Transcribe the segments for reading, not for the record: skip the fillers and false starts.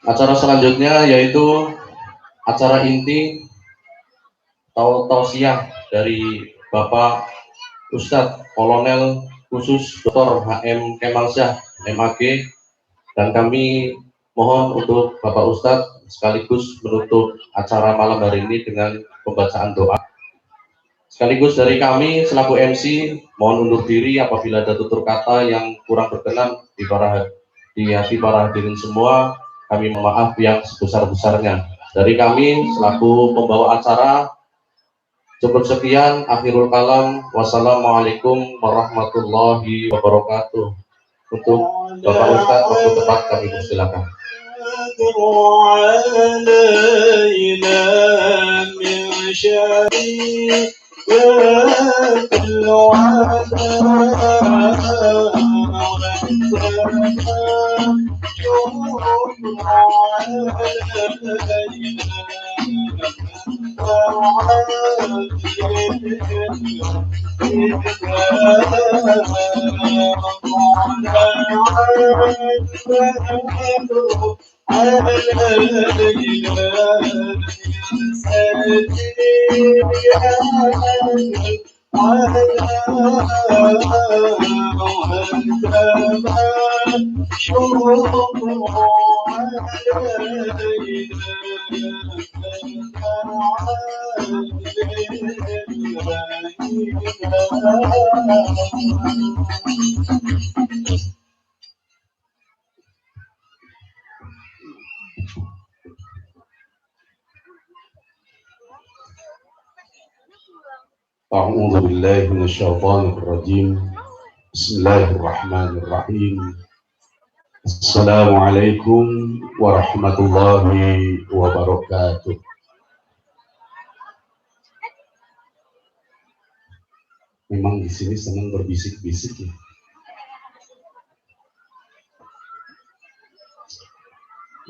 Acara selanjutnya yaitu acara inti tausiah dari Bapak Ustadz Kolonel Khusus Dr. HM Kemalsyah MAG, dan kami mohon untuk Bapak Ustadz sekaligus menutup acara malam hari ini dengan pembacaan doa. Sekaligus dari kami selaku MC mohon undur diri apabila ada tutur kata yang kurang berkenan di hati para hadirin semua. Kami mohon maaf yang sebesar-besarnya. Dari kami selaku pembawa acara, cukup sekian. Akhirul kalam. Wassalamualaikum warahmatullahi wabarakatuh. Untuk Bapak Ustadz, waktu tepat kami persilakan. A'udzu billahi minasyaitonir rajim. Bismillahirrahmanirrahim. Assalamualaikum warahmatullahi wabarakatuh. Memang di sini senang berbisik-bisik ya.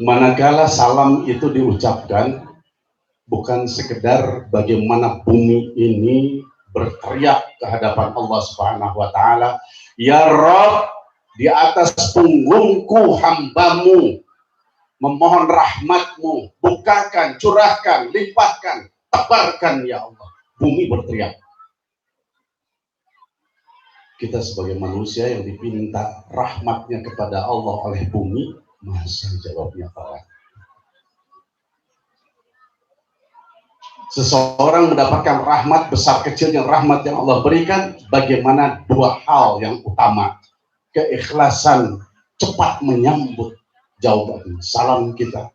Manakala salam itu diucapkan, bukan sekedar bagaimana bumi ini berteriak ke hadapan Allah Subhanahu wa Ta'ala, ya Rabb, di atas punggungku hambamu memohon rahmatmu, bukakan, curahkan, limpahkan, tebarkan ya Allah. Bumi berteriak. Kita sebagai manusia yang dipinta rahmatnya kepada Allah oleh bumi, masa jawabnya kalah. Seseorang mendapatkan rahmat besar kecil yang rahmat yang Allah berikan, bagaimana dua hal yang utama: keikhlasan cepat menyambut jawaban salam kita.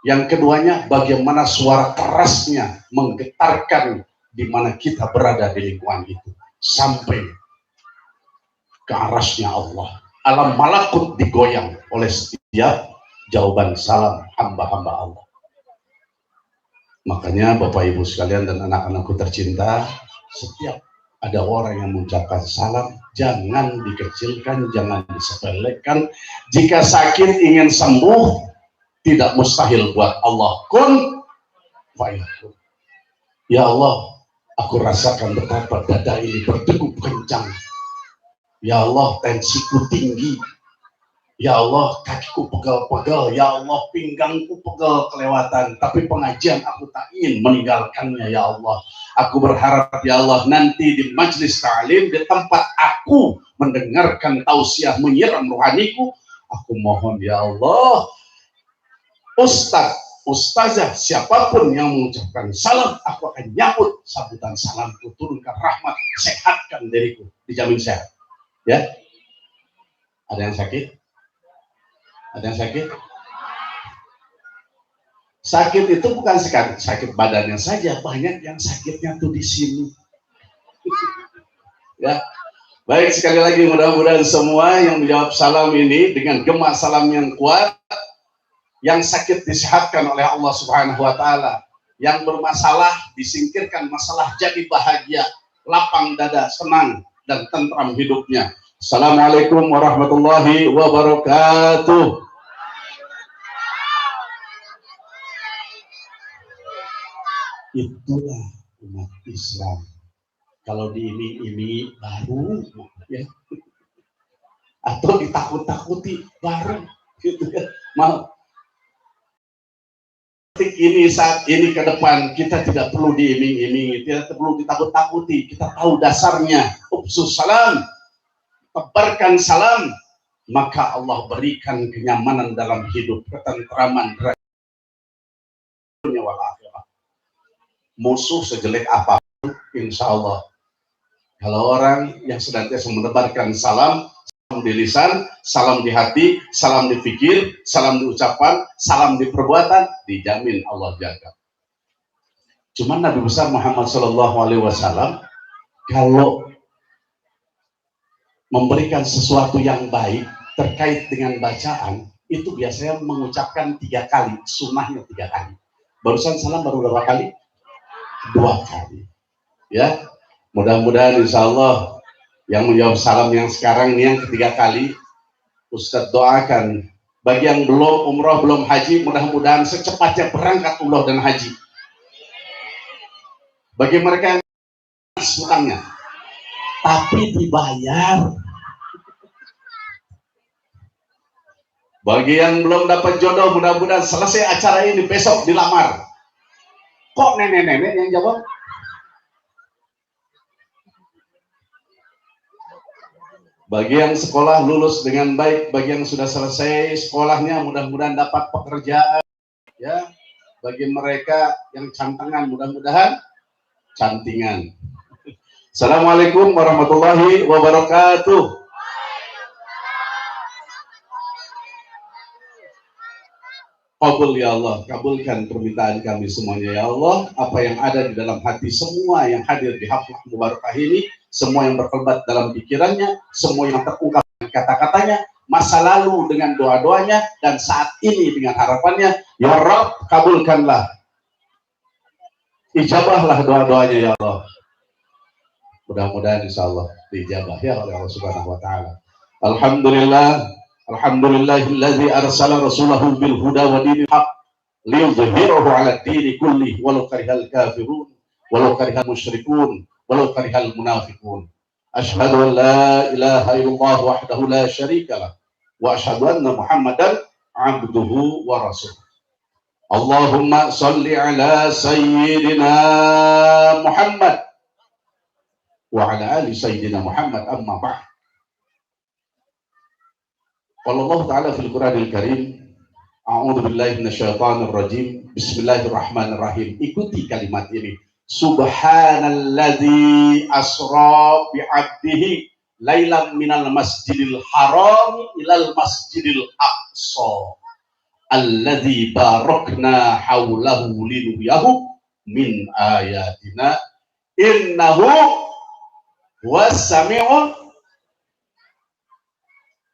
Yang keduanya, bagaimana suara kerasnya menggetarkan di mana kita berada di lingkungan itu sampai ke arasnya Allah. Alam malakut digoyang oleh setiap jawaban salam hamba-hamba Allah. Makanya Bapak Ibu sekalian dan anak-anakku tercinta, setiap ada orang yang mengucapkan salam, jangan dikecilkan, jangan disepelekan. Jika sakit ingin sembuh, tidak mustahil buat Allah. Kun fayakun. Ya Allah, aku rasakan betapa dada ini berdegup kencang. Ya Allah, tensiku tinggi. Ya Allah, kakiku pegal-pegal. Ya Allah, pinggangku pegal kelewatan. Tapi pengajian aku tak ingin meninggalkannya ya Allah. Aku berharap ya Allah, nanti di majelis ta'lim, di tempat aku mendengarkan tausiah menyiram rohaniku, aku mohon ya Allah, Ustaz, Ustazah, siapapun yang mengucapkan salam, aku akan nyambut sambutan salamku, turunkan rahmat, sehatkan diriku, dijamin sehat. Ya, ada yang sakit? Ada yang sakit? Sakit itu bukan sakit badannya saja, banyak yang sakitnya tuh di sini. Ya, baik, sekali lagi mudah-mudahan semua yang menjawab salam ini dengan gema salam yang kuat, yang sakit disehatkan oleh Allah Subhanahu wa Ta'ala, yang bermasalah disingkirkan masalah, jadi bahagia, lapang dada, senang dan tentram hidupnya. Assalamualaikum warahmatullahi wabarakatuh. Itulah umat Islam. Kalau diiming-iming baru ya, atau ditakut-takuti baru gitu kan. Mau detik ini, saat ini ke depan, kita tidak perlu diiming-imingi, tidak perlu ditakut-takuti. Kita tahu dasarnya. Ubsus salam, tebarkan salam, maka Allah berikan kenyamanan dalam hidup, ketentraman dunia wal akhirah. Musuh sejelek apapun, insya Allah, kalau orang yang senantiasa menebarkan salam, salam di lisan, salam di hati, salam di pikir, salam di ucapan, salam di perbuatan, dijamin Allah jaga. Cuman Nabi besar Muhammad SAW kalau memberikan sesuatu yang baik terkait dengan bacaan, itu biasanya mengucapkan 3 kali, sunnahnya 3 kali. Barusan salam baru berapa kali? 2 kali. Ya, mudah-mudahan insya Allah yang menjawab salam yang sekarang ini yang ketiga kali, Ustadz doakan bagi yang belum umroh, belum haji, mudah-mudahan secepatnya berangkat umroh dan haji. Bagi mereka yang hutangnya tapi dibayar. Bagi yang belum dapat jodoh, mudah-mudahan selesai acara ini besok dilamar. Kok nenek-nenek yang jawab? Bagi yang sekolah lulus dengan baik, bagi yang sudah selesai sekolahnya mudah-mudahan dapat pekerjaan. Ya, bagi mereka yang cantengan mudah-mudahan cantingan. Assalamualaikum warahmatullahi wabarakatuh. Kabul ya Allah, kabulkan permintaan kami semuanya ya Allah. Apa yang ada di dalam hati semua yang hadir di haflah mubarakah ini, semua yang berkelebat dalam pikirannya, semua yang terungkap dengan kata-katanya, masa lalu dengan doa-doanya, dan saat ini dengan harapannya, ya Rabb, kabulkanlah, ijabahlah doa-doanya ya Allah. Mudah-mudahan insya Allah dijabah ya oleh Allah Subhanahu wa Ta'ala. Alhamdulillah. Alhamdulillahilladzi arsala rasulahu bil huda wa dinil haq liyudhhirahu 'ala ad-dini kulli walau karihal kafirun walau karihal musyrikun walau karihal munafiqun. Asyhadu an la ilaha illallah wahdahu la syarika lah wa asyhadu anna Muhammadan 'abduhu wa rasuluh. Allahumma shalli 'ala sayyidina Muhammad wa 'ala ali sayyidina Muhammad, amma ba'd. Allah Ta'ala fil Quranil Karim, a'udzu billahi minasyaitonir rajim, bismillahirrahmanirrahim. Ikuti kalimat ini. Subhanalladzi asra bi 'abdihi lailan minal masjidil haram ilal masjidil aqsa alladzi barakna haulahu linuriyahu min ayatina innahu huwas sami'un.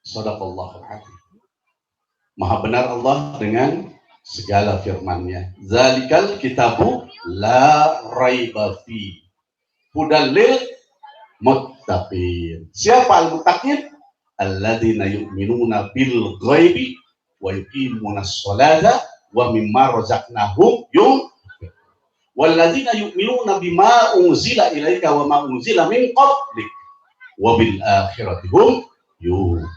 Shadaqallahul adzim. Maha benar Allah dengan segala firman-Nya. Zalikal kitabu la raiba fi hudal lil muttaqin. Siapa al-muttaqin? Alladzina yu'minuna bil ghaibi wa yuqimunas sholata wa mimma razaqnahum yunfiqun. Walladzina yu'minuna bima unzila ilaika wa ma unzila min qablik wa bil akhirati hum yuqinun.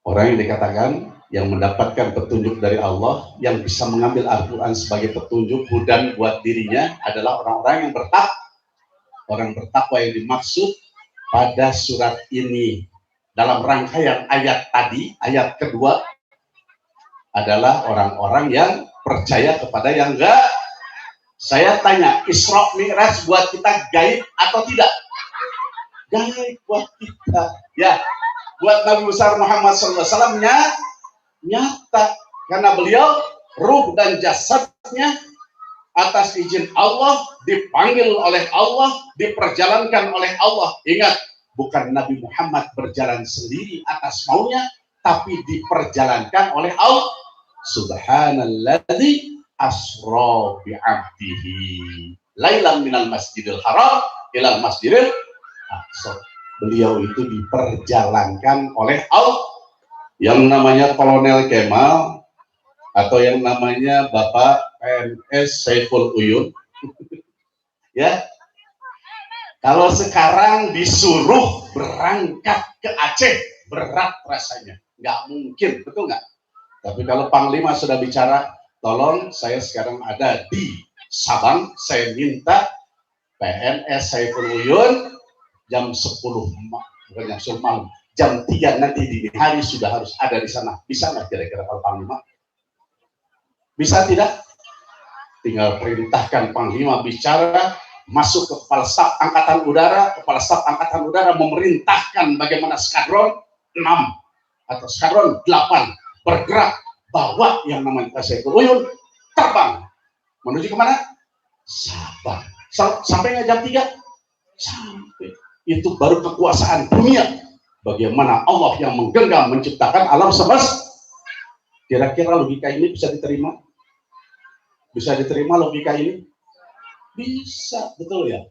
Orang yang dikatakan yang mendapatkan petunjuk dari Allah, yang bisa mengambil Al-Quran sebagai petunjuk hudan buat dirinya adalah orang-orang yang bertakwa. Orang bertakwa yang dimaksud pada surat ini dalam rangkaian ayat tadi, ayat kedua adalah orang-orang yang percaya kepada yang enggak. Saya tanya, Isra Mi'raj buat kita gaib atau tidak? Gaib buat kita. Ya, buat Nabi besar Muhammad SAW nyata, karena beliau ruh dan jasadnya atas izin Allah dipanggil oleh Allah, diperjalankan oleh Allah. Ingat, bukan Nabi Muhammad berjalan sendiri atas maunya, tapi diperjalankan oleh Allah. Subhanalladzi asra bi 'abdihi lailan minal masjidil haram ilal masjidil aqsa. Beliau itu diperjalankan oleh Allah. Yang namanya Kolonel Kemal atau yang namanya Bapak PNS Saiful Uyun ya, kalau sekarang disuruh berangkat ke Aceh berat rasanya, nggak mungkin, betul nggak? Tapi kalau Panglima sudah bicara, tolong saya sekarang ada di Sabang, saya minta PNS Saiful Uyun jam 10 bukan jam 10 malam, jam 3 nanti dini hari sudah harus ada di sana. Bisa nggak kira-kira kalau Panglima? Bisa tidak? Tinggal perintahkan Panglima bicara, masuk ke Kepala Staf Angkatan Udara, Kepala Staf Angkatan Udara memerintahkan bagaimana skadron 6 atau skadron 8 bergerak, bawa yang namanya Saiful Uyun terbang menuju kemana? Sabang. Sampai nggak jam 3? Sampai. Itu baru kekuasaan dunia. Bagaimana Allah yang menggenggam menciptakan alam semesta. Kira-kira logika ini bisa diterima? Bisa diterima logika ini? Bisa, betul ya?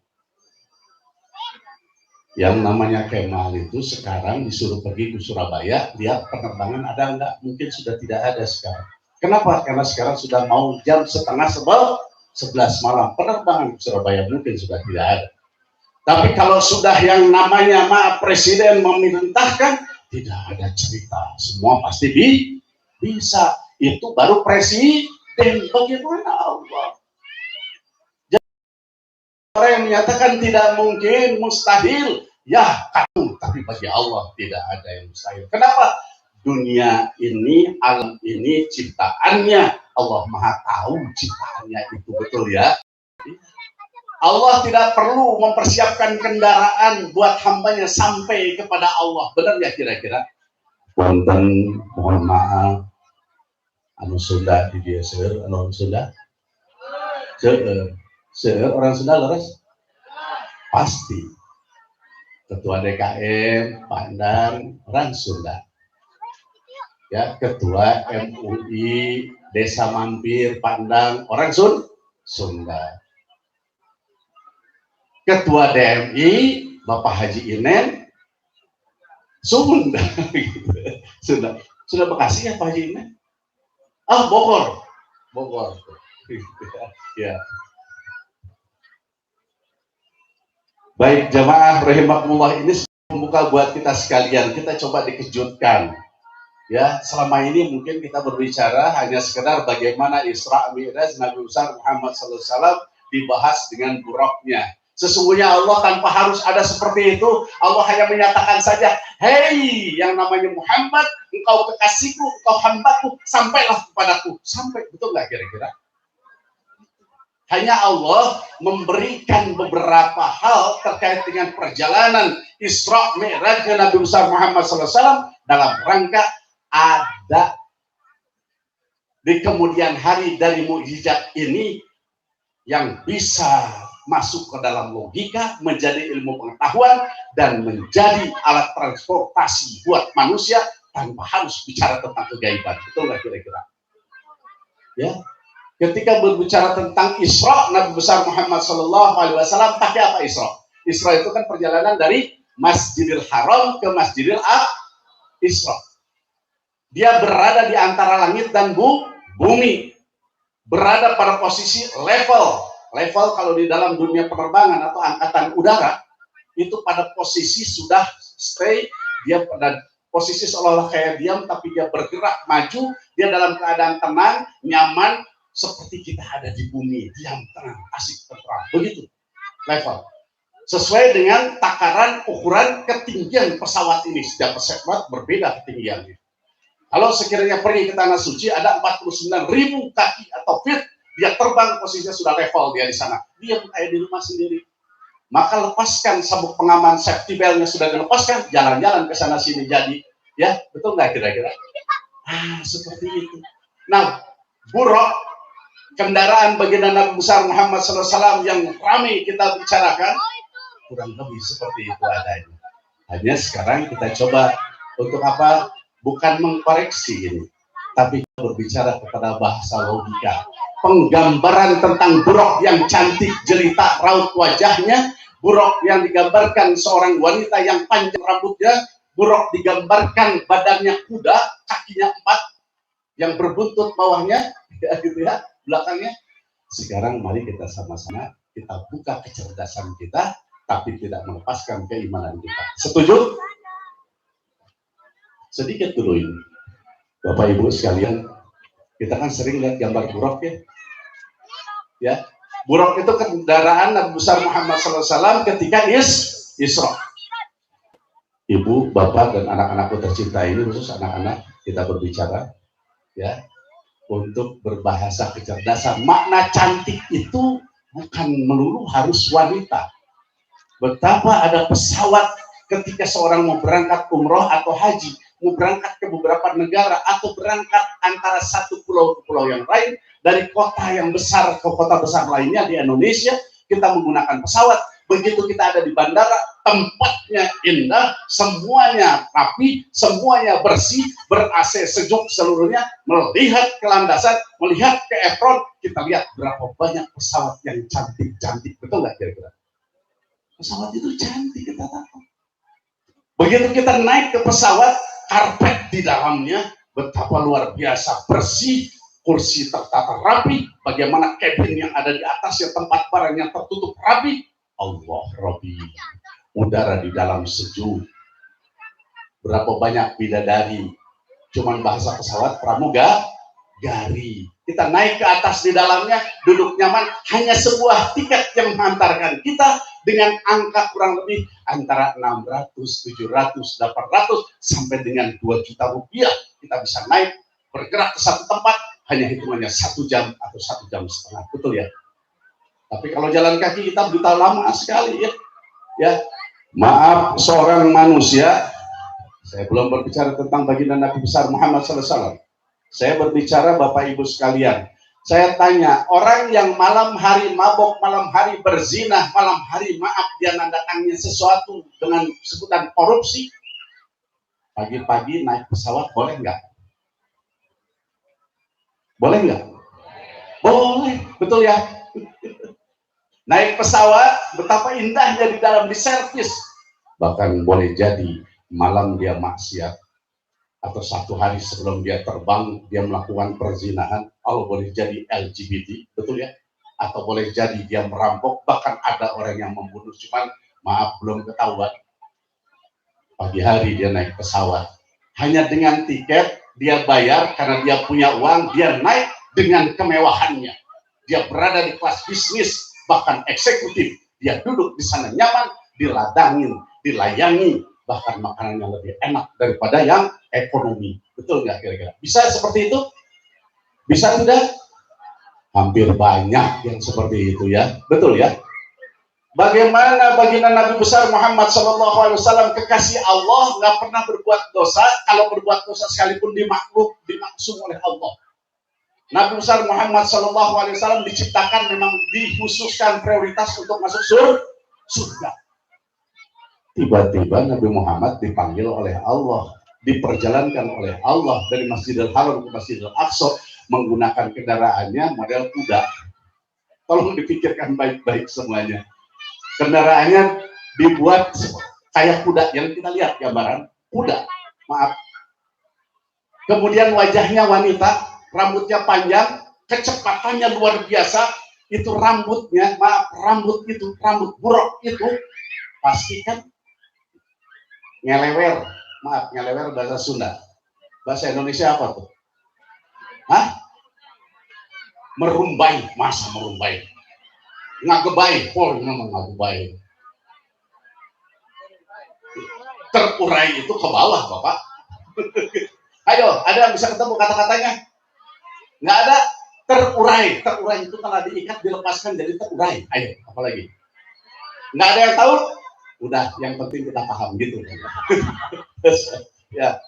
Yang namanya Kemal itu sekarang disuruh pergi ke Surabaya, lihat penerbangan ada enggak? Mungkin sudah tidak ada sekarang. Kenapa? Karena sekarang sudah mau jam setengah 11 malam. Penerbangan ke Surabaya mungkin sudah tidak ada. Tapi kalau sudah yang namanya Presiden memerintahkan, tidak ada cerita. Semua pasti bisa. Itu baru Presiden. Bagaimana Allah? Jadi orang yang menyatakan tidak mungkin, mustahil, ya kamu. Tapi bagi Allah tidak ada yang mustahil. Kenapa? Dunia ini, alam ini, ciptaannya Allah Maha tahu ciptaannya itu, betul ya. Allah tidak perlu mempersiapkan kendaraan buat hambanya sampai kepada Allah. Benar ya kira-kira? Wonten, mohon maaf, anu Sunda di dia seueur, anu Sunda seueur orang Sunda leres pasti. Ketua DKM Pandang orang Sunda, ya, ketua MUI Desa Mampir Pandang orang Sunda, ketua DMI Bapak Haji Inen Sunda. Sudah Bekasi ya Pak Haji Inen? Ah, Bogor. Ya. Baik jamaah rahimakumullah, ini membuka buat kita sekalian. Kita coba dikejutkan. Ya, selama ini mungkin kita berbicara hanya sekedar bagaimana Isra Mi'raj Nabi besar Muhammad SAW dibahas dengan buruknya. Sesungguhnya Allah tanpa harus ada seperti itu. Allah hanya menyatakan saja, hei yang namanya Muhammad, engkau kekasihku, engkau hambaku, sampailah kepadaku. Sampai, betul nggak kira-kira? Hanya Allah memberikan beberapa hal terkait dengan perjalanan Isra Mi'raj Nabi besar Muhammad SAW dalam rangka ada di kemudian hari dari mukjizat ini yang bisa masuk ke dalam logika, menjadi ilmu pengetahuan, dan menjadi alat transportasi buat manusia tanpa harus bicara tentang kegaiban. Betul nggak kira-kira? Ya, ketika berbicara tentang Isra Nabi besar Muhammad SAW, pakai apa Isra? Isra itu kan perjalanan dari Masjidil Haram ke Masjidil Isra. Dia berada di antara langit dan bumi, berada pada posisi level kalau di dalam dunia penerbangan atau angkatan udara itu pada posisi sudah stay, dia pada posisi seolah-olah kayak diam, tapi dia bergerak maju, dia dalam keadaan tenang, nyaman, seperti kita ada di bumi, diam, tenang, asik, tenang, begitu level. Sesuai dengan takaran ukuran ketinggian pesawat ini, setiap pesawat berbeda ketinggiannya. Kalau sekiranya pergi ke Tanah Suci ada 49.000 kaki atau feet, dia terbang posisinya sudah level dia di sana. Dia kayak di rumah sendiri. Maka lepaskan sabuk pengaman, safety beltnya sudah dilepaskan, jalan-jalan ke sana sini jadi. Ya, betul nggak kira-kira? Seperti itu. Nah, buruk kendaraan baginda Nabi besar Muhammad SAW yang ramai kita bicarakan, kurang lebih seperti itu adanya. Hanya sekarang kita coba untuk apa? Bukan mengkoreksi ini, tapi berbicara kepada bahasa logika. Penggambaran tentang buruk yang cantik jelita raut wajahnya, buruk yang digambarkan seorang wanita yang panjang rambutnya, buruk digambarkan badannya kuda, kakinya 4, yang berbuntut bawahnya, gitu ya, belakangnya. Sekarang mari kita sama-sama kita buka kecerdasan kita, tapi tidak melepaskan keimanan kita. Setuju? Sedikit dulu ini. Bapak Ibu sekalian, kita kan sering lihat gambar buruk ya. Ya, buruk itu kendaraan Nabi besar Muhammad SAW ketika Isra. Ibu, bapak, dan anak-anakku tercinta ini, khusus anak-anak, kita berbicara ya untuk berbahasa kecerdasan. Makna cantik itu bukan melulu harus wanita. Betapa ada pesawat ketika seorang mau berangkat umroh atau haji, mau berangkat ke beberapa negara atau berangkat antara satu pulau ke pulau yang lain, dari kota yang besar ke kota besar lainnya di Indonesia, kita menggunakan pesawat. Begitu kita ada di bandara, tempatnya indah, semuanya rapi, semuanya bersih, ber-AC sejuk seluruhnya. Melihat ke landasan, melihat ke apron, kita lihat berapa banyak pesawat yang cantik-cantik. Betul nggak kira-kira? Pesawat itu cantik, kita tahu. Begitu kita naik ke pesawat, karpet di dalamnya betapa luar biasa bersih, kursi tertata rapi, bagaimana cabin yang ada di atasnya, tempat barang yang tertutup rapi. Allah Rabbi, udara di dalam sejuk. Berapa banyak bidadari, cuman bahasa pesawat pramugari. Kita naik ke atas di dalamnya, duduk nyaman, hanya sebuah tiket yang mengantarkan kita dengan angka kurang lebih antara 600, 700, 800 sampai dengan 2 juta rupiah. Kita bisa naik, bergerak ke satu tempat, hanya hitungannya 1 jam atau 1 jam setengah. Betul ya? Tapi kalau jalan kaki kita buta lama sekali ya. Ya, maaf seorang manusia. Saya belum berbicara tentang baginda Nabi besar Muhammad SAW. Saya berbicara Bapak Ibu sekalian. Saya tanya, orang yang malam hari mabok, malam hari berzina, malam hari maaf dia nandatannya sesuatu dengan sebutan korupsi, pagi-pagi naik pesawat boleh nggak? Boleh nggak? Boleh, betul ya. Naik pesawat, betapa indahnya di dalam diservis. Bahkan boleh jadi malam dia maksiat, atau 1 hari sebelum dia terbang, dia melakukan perzinahan. Allah boleh jadi LGBT, betul ya? Atau boleh jadi dia merampok, bahkan ada orang yang membunuh, cuman maaf belum ketahuan. Pagi hari dia naik pesawat. Hanya dengan tiket, dia bayar karena dia punya uang, dia naik dengan kemewahannya. Dia berada di kelas bisnis, bahkan eksekutif, dia duduk di sana nyaman, diladangin, dilayani, bahkan makanan yang lebih enak daripada yang ekonomi. Betul nggak kira-kira? Bisa seperti itu? Bisa tidak? Hampir banyak yang seperti itu ya. Betul ya? Bagaimana baginda Nabi besar Muhammad SAW, kekasih Allah, nggak pernah berbuat dosa. Kalau berbuat dosa sekalipun dimaksum oleh Allah. Nabi besar Muhammad SAW diciptakan memang dikhususkan prioritas untuk masuk surga. Tiba-tiba Nabi Muhammad dipanggil oleh Allah, diperjalankan oleh Allah dari Masjidil Haram ke Masjidil Aqsa menggunakan kendaraannya model kuda. Tolong dipikirkan baik-baik semuanya. Kendaraannya dibuat kayak kuda yang kita lihat gambaran kuda. Maaf. Kemudian wajahnya wanita, rambutnya panjang, kecepatannya luar biasa. Itu rambutnya, maaf, rambut buruk itu pasti kan ngelewer. Maaf, ngelewer bahasa Sunda. Bahasa Indonesia apa tuh? Hah? Merumbai, masa merumbai? Ngagebai, memang ngagebai. Terurai itu ke bawah, Bapak. Ayo, ada yang bisa ketemu kata-katanya? Nggak ada. Terurai itu kalau diikat dilepaskan jadi terurai. Ayo, apalagi? Nggak ada yang tahu? Udah, yang penting kita paham gitu. Ya.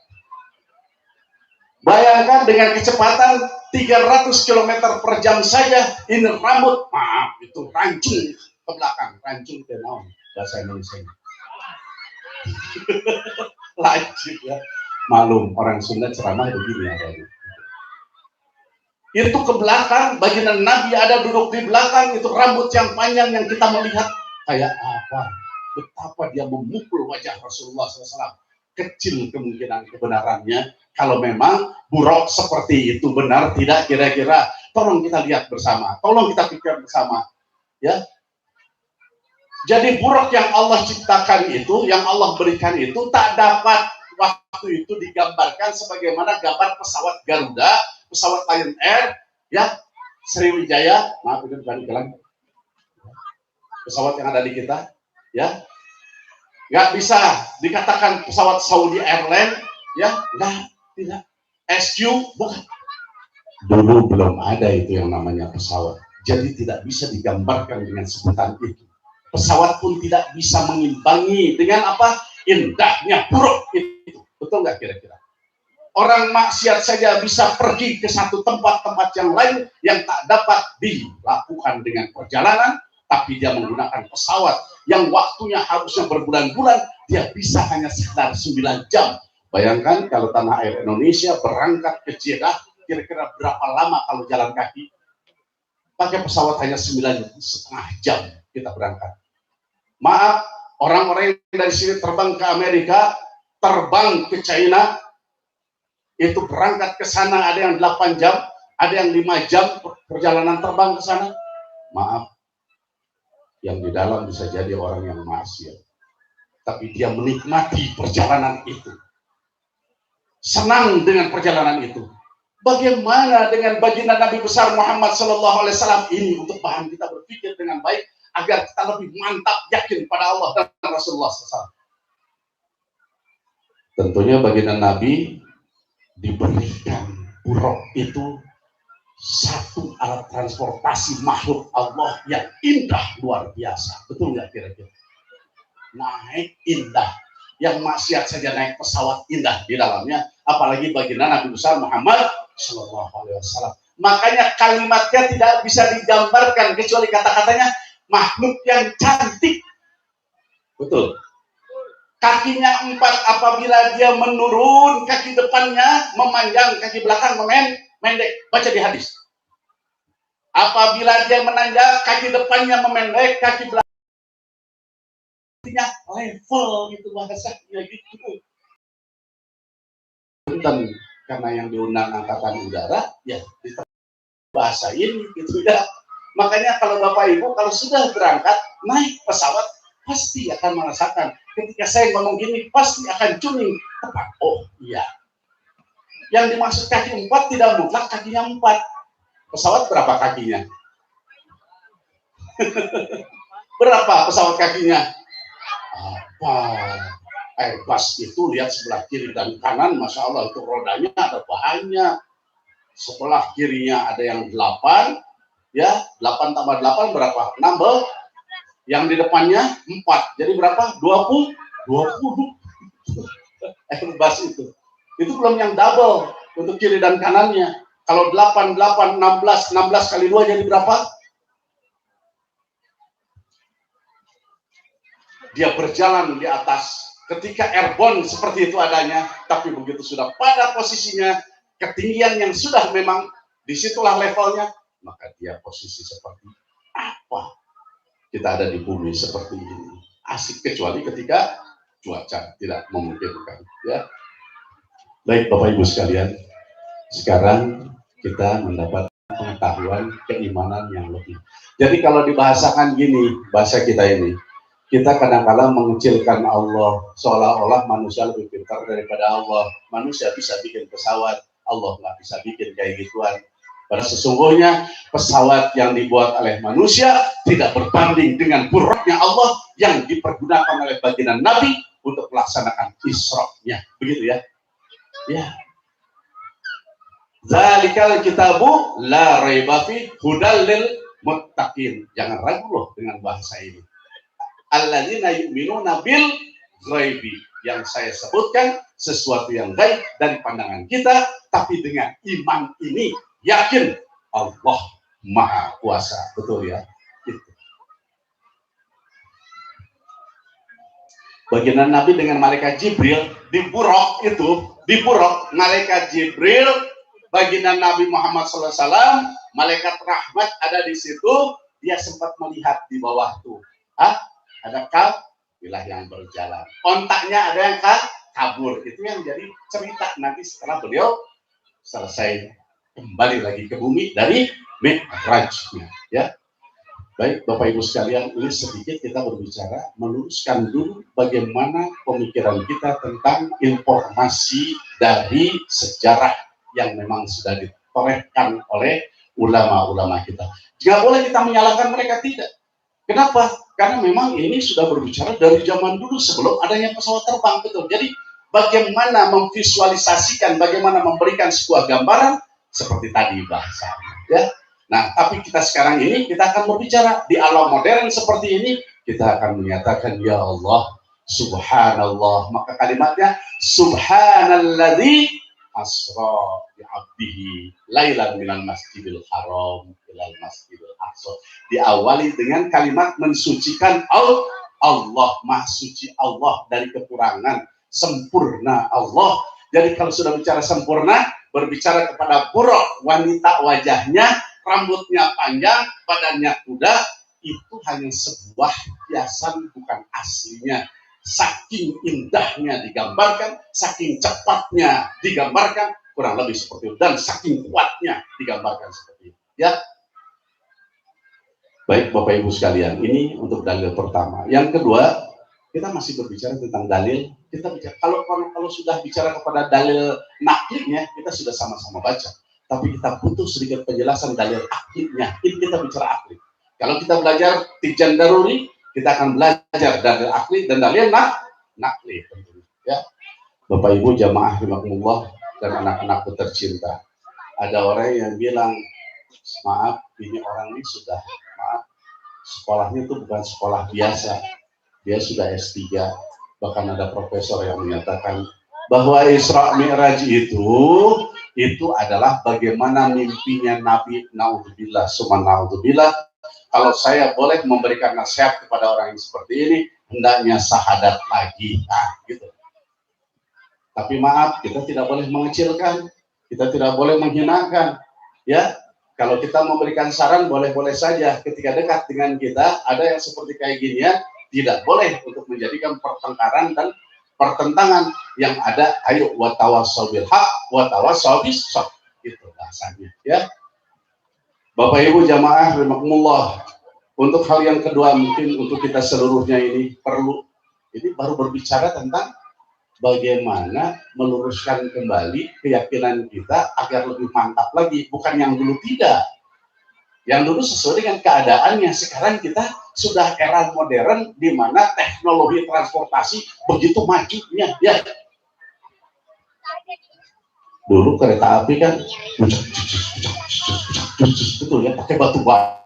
Bayangkan dengan kecepatan 300 km per jam saja, ini rambut, maaf, itu rancung ke belakang, rancung ke naon bahasa Indonesia. Lanjut ya. Malum, orang Sunda ceramah begini adanya. Itu ke belakang, baginda Nabi ada duduk di belakang, itu rambut yang panjang yang kita melihat kayak apa? Betapa dia memukul wajah Rasulullah SAW. Kecil kemungkinan kebenarannya kalau memang buruk seperti itu benar tidak kira-kira. Tolong kita lihat bersama, tolong kita pikir bersama, ya. Jadi buruk yang Allah ciptakan itu, yang Allah berikan itu tak dapat waktu itu digambarkan sebagaimana gambar pesawat Garuda, pesawat Lion Air, ya, Sriwijaya, maaf itu bukan iklan, pesawat yang ada di kita, ya, nggak bisa dikatakan pesawat Saudi Airlines, ya, tidak, SQ, bukan. Dulu belum ada itu yang namanya pesawat, jadi tidak bisa digambarkan dengan sebutan itu. Pesawat pun tidak bisa mengimbangi dengan apa? Indahnya buruk itu. Betul nggak kira-kira? Orang maksiat saja bisa pergi ke satu tempat-tempat yang lain yang tak dapat dilakukan dengan perjalanan, tapi dia menggunakan pesawat yang waktunya harusnya berbulan-bulan, dia bisa hanya sekitar 9 jam. Bayangkan kalau tanah air Indonesia berangkat ke Jeddah, kira-kira berapa lama kalau jalan kaki? Pakai pesawat hanya 9,5 jam kita berangkat. Maaf, orang-orang yang dari sini terbang ke Amerika, terbang ke China, itu berangkat ke sana ada yang 8 jam, ada yang 5 jam perjalanan terbang ke sana. Maaf, yang di dalam bisa jadi orang yang maksiat, tapi dia menikmati perjalanan itu, senang dengan perjalanan itu. Bagaimana dengan baginda Nabi besar Muhammad SAW ini untuk bahan kita berpikir dengan baik, agar kita lebih mantap yakin pada Allah dan Rasulullah SAW. Tentunya baginda Nabi diberikan buruk itu satu alat transportasi makhluk Allah yang indah luar biasa. Betul nggak kira-kira? Naik indah, yang maksiat saja naik pesawat indah di dalamnya, apalagi baginda Nabi besar Muhammad SAW. Makanya kalimatnya tidak bisa digambarkan kecuali kata-katanya makhluk yang cantik. Betul. Kakinya 4, apabila dia menurun, kaki depannya memanjang, kaki belakang memendek. Baca di hadis. Apabila dia menanjak, kaki depannya memendek, kaki belakangnya level, gitu bahasanya gitu. Dan karena yang diundang angkatan udara, ya bahasain gitu ya. Makanya kalau Bapak Ibu kalau sudah berangkat naik pesawat pasti akan merasakan. Ketika saya ngomong gini pasti akan tuning tepat. Oh iya. Yang dimaksud kaki 4 tidak mutlak kakinya 4. Pesawat berapa kakinya? Berapa pesawat kakinya? Apa? Airbus itu lihat sebelah kiri dan kanan, Masya Allah itu rodanya ada banyak. Sebelah kirinya ada yang 8. Ya, 8 tambah 8 berapa? 16. Yang di depannya 4. Jadi berapa? 20. Airbus itu. Itu belum yang double untuk kiri dan kanannya. Kalau 8, 16 kali 2 jadi berapa? Dia berjalan di atas. Ketika airborne seperti itu adanya, tapi begitu sudah pada posisinya, ketinggian yang sudah memang disitulah levelnya, maka dia posisi seperti apa? Kita ada di bumi seperti ini. Asik kecuali ketika cuaca tidak memungkinkan. Ya. Baik Bapak Ibu sekalian, sekarang kita mendapat pengetahuan keimanan yang lebih. Jadi kalau dibahasakan gini, bahasa kita ini, kita kadang-kadang mengecilkan Allah, seolah-olah manusia lebih pintar daripada Allah. Manusia bisa bikin pesawat, Allah nggak bisa bikin kayak gituan. Pada sesungguhnya pesawat yang dibuat oleh manusia tidak berbanding dengan buruknya Allah yang dipergunakan oleh baginda Nabi untuk melaksanakan Isra-nya. Begitu ya? Ya. Zalikal kitabu la raiba fi hudal lil muttaqin. Jangan ragu loh dengan bahasa ini. Alladzina yu'minuna bil ghaibi. Yang saya sebutkan sesuatu yang gaib dari pandangan kita, tapi dengan iman ini yakin Allah Maha Kuasa. Betul ya? Gitu. Baginda Nabi dengan malaikat Jibril di Buraq itu, di Buraq malaikat Jibril, baginda Nabi Muhammad SAW, malaikat rahmat ada di situ, dia sempat melihat di bawah tuh. Ada kafilah yang berjalan. Ontaknya ada yang kabur. Itu yang jadi cerita nanti setelah beliau selesai kembali lagi ke bumi dari Mi'rajnya, ya. Baik, Bapak Ibu sekalian, ini sedikit kita berbicara, meluruskan dulu bagaimana pemikiran kita tentang informasi dari sejarah yang memang sudah ditorehkan oleh ulama-ulama kita. Tidak boleh kita menyalahkan mereka, tidak. Kenapa? Karena memang ini sudah berbicara dari zaman dulu sebelum adanya pesawat terbang, betul. Jadi bagaimana memvisualisasikan, bagaimana memberikan sebuah gambaran seperti tadi bahasanya, ya. Nah, tapi kita sekarang ini, kita akan berbicara di alam modern seperti ini, kita akan menyatakan, ya Allah, subhanallah. Maka kalimatnya, subhanalladzi asra bi'abdihi lailan minal masjidil haram ilal masjidil aqsa. Diawali dengan kalimat mensucikan Allah, maha suci Allah dari kekurangan, sempurna Allah. Jadi kalau sudah bicara sempurna, berbicara kepada buruk, wanita wajahnya, rambutnya panjang, badannya kuda, itu hanya sebuah hiasan, bukan aslinya. Saking indahnya digambarkan, saking cepatnya digambarkan, kurang lebih seperti itu, dan saking kuatnya digambarkan seperti itu. Ya, baik Bapak Ibu sekalian, ini untuk dalil pertama. Yang kedua, kita masih berbicara tentang dalil. Kita bicara, kalau sudah bicara kepada dalil naklinya, kita sudah sama-sama baca. Tapi kita butuh sedikit penjelasan dalil aklinya. Ini kita bicara akli. Kalau kita belajar tijan daruri, kita akan belajar dalil akli dan dalil nakli tentunya. Ya, Bapak Ibu jamaah rahimakumullah dan anak-anakku tercinta. Ada orang yang bilang, maaf, ini orang ini sudah, maaf, sekolahnya itu bukan sekolah biasa. Dia sudah S3. Bahkan ada profesor yang menyatakan bahwa Isra Mi'raj itu adalah bagaimana mimpinya Nabi, naudzubillah summa naudzubillah. Kalau saya boleh memberikan nasihat kepada orang yang seperti ini, hendaknya syahadat lagi. Nah, gitu. Tapi maaf, kita tidak boleh mengecilkan, kita tidak boleh menghinakan. Ya, kalau kita memberikan saran boleh-boleh saja. Ketika dekat dengan kita, ada yang seperti kayak gini ya, tidak boleh untuk menjadikan pertengkaran dan pertentangan. Yang ada, ayo watawassaw bil haq watawassaw bis sabr, itu bahasanya, ya. Bapak Ibu jamaah rahimakumullah, untuk hal yang kedua mungkin untuk kita seluruhnya ini perlu, ini baru berbicara tentang bagaimana meluruskan kembali keyakinan kita agar lebih mantap lagi, bukan yang dulu tidak. Yang dulu sesuai dengan keadaannya. Sekarang kita sudah era modern di mana teknologi transportasi begitu majunya, ya. Dulu kereta api kan betul ya, pakai batu bara.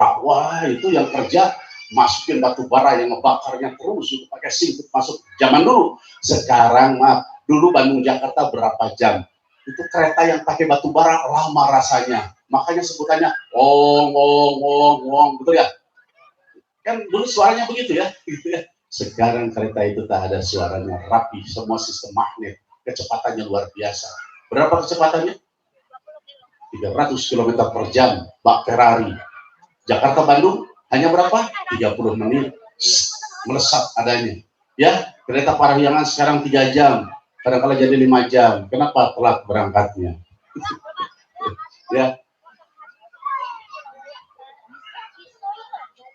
Wah, itu yang kerja masukin batu bara yang ngebakarnya terus, itu pakai singkut masuk. Zaman dulu. Sekarang maaf, dulu Bandung Jakarta berapa jam? Itu kereta yang pakai batu bara lama rasanya, makanya sebutannya wong wong wong wong, betul ya? Kan dulu suaranya begitu ya, gitu ya. Sekarang kereta itu tak ada suaranya, rapi, semua sistem magnet, kecepatannya luar biasa. Berapa kecepatannya? 300 km per jam, bak Ferrari. Jakarta Bandung hanya berapa? 30 menit, melesat adanya. Ya, kereta Parahyangan sekarang 3 jam. Kadang-kadang jadi 5 jam. Kenapa? Telat berangkatnya. Ya.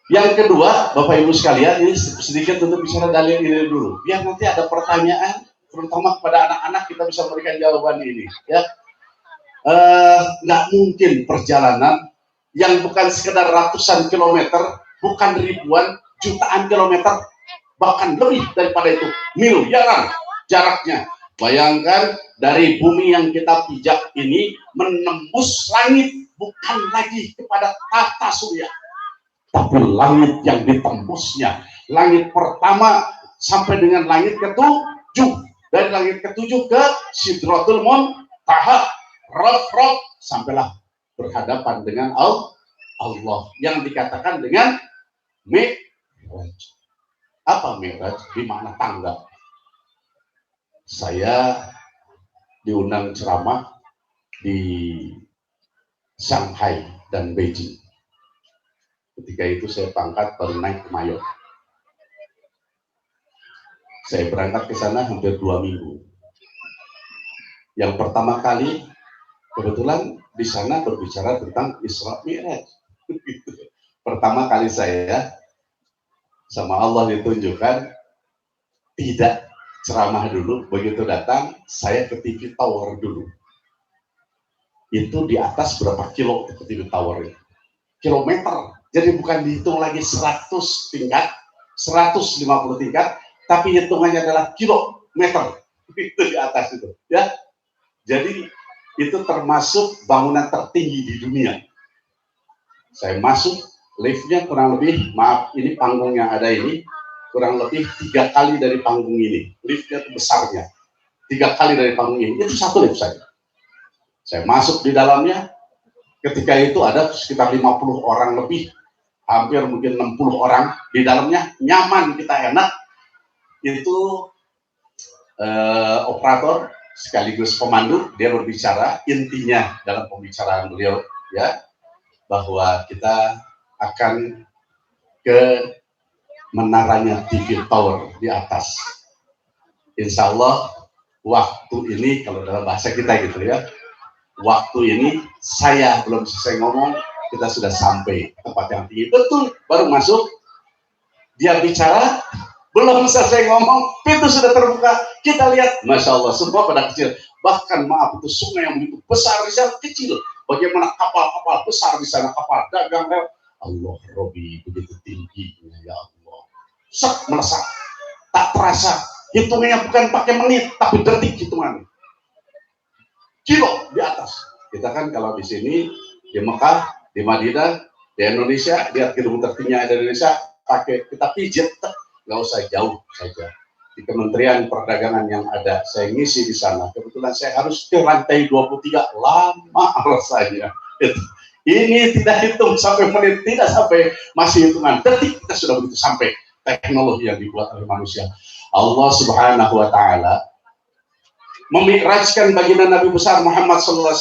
Yang kedua, Bapak Ibu sekalian, ini sedikit untuk bicara dalil ini dulu. Biar nanti ada pertanyaan, terutama kepada anak-anak, kita bisa memberikan jawaban ini. Ya, nggak mungkin perjalanan yang bukan sekedar ratusan kilometer, bukan ribuan, jutaan kilometer, bahkan lebih daripada itu, miliaran jaraknya. Bayangkan dari bumi yang kita pijak ini menembus langit, bukan lagi kepada tata surya, tapi langit yang ditembusnya. Langit pertama sampai dengan langit ketujuh, dari langit ketujuh ke Sidratul Muntaha, roh sampailah berhadapan dengan Allah yang dikatakan dengan Mi'raj. Apa Mi'raj? Di mana tangga. Saya diundang ceramah di Shanghai dan Beijing. Ketika itu saya pangkat baru naik ke Mayor. Saya berangkat ke sana hampir 2 minggu. Yang pertama kali Kebetulan di sana berbicara tentang Isra Mi'raj. Pertama kali saya sama Allah ditunjukkan, tidak ceramah dulu, begitu datang saya ke TV Tower dulu. Itu di atas berapa kilo ke TV Tower itu? Kilometer. Jadi bukan dihitung lagi 100 tingkat, 150 tingkat, tapi hitungannya adalah kilometer. Itu di atas itu, ya. Jadi itu termasuk bangunan tertinggi di dunia. Saya masuk, liftnya kurang lebih, maaf ini panggung yang ada ini, kurang lebih 3 kali dari panggung ini. Liftnya itu besarnya, 3 kali dari panggung ini. Itu satu lift saja. Saya masuk di dalamnya, ketika itu ada sekitar 50 orang lebih, hampir mungkin 60 orang di dalamnya, nyaman, kita enak. Itu operator sekaligus pemandu, dia berbicara, intinya dalam pembicaraan beliau ya, bahwa kita akan ke menaranya TV Tower di atas. Insya Allah waktu ini, kalau dalam bahasa kita gitu ya, waktu ini saya belum selesai ngomong, kita sudah sampai tempat yang tinggi. Betul, baru masuk, dia bicara, belum selesai ngomong, pintu sudah terbuka. Kita lihat, Masya Allah, semua pada kecil. Bahkan maaf, itu sungai yang begitu besar di sana kecil. Bagaimana kapal-kapal besar di sana, kapal dagang. Allah, Robi, begitu tingginya, ya Allah. Sak melesat, tak terasa. Hitungannya bukan pakai menit, tapi detik hitungan. Kilo di atas. Kita kan kalau di sini, di Mekah, di Madinah, di Indonesia, lihat gedung tertinggi di Indonesia, pakai kita pijit, nggak usah jauh saja. Di Kementerian Perdagangan yang ada, saya ngisi di sana. Kebetulan saya harus ke lantai 23, lama rasanya. Ini tidak hitung sampai menit, tidak sampai, masih hitungan detik, kita sudah begitu sampai. Teknologi yang dibuat oleh manusia. Allah Subhanahu wa Ta'ala memi'rajkan baginda Nabi besar Muhammad SAW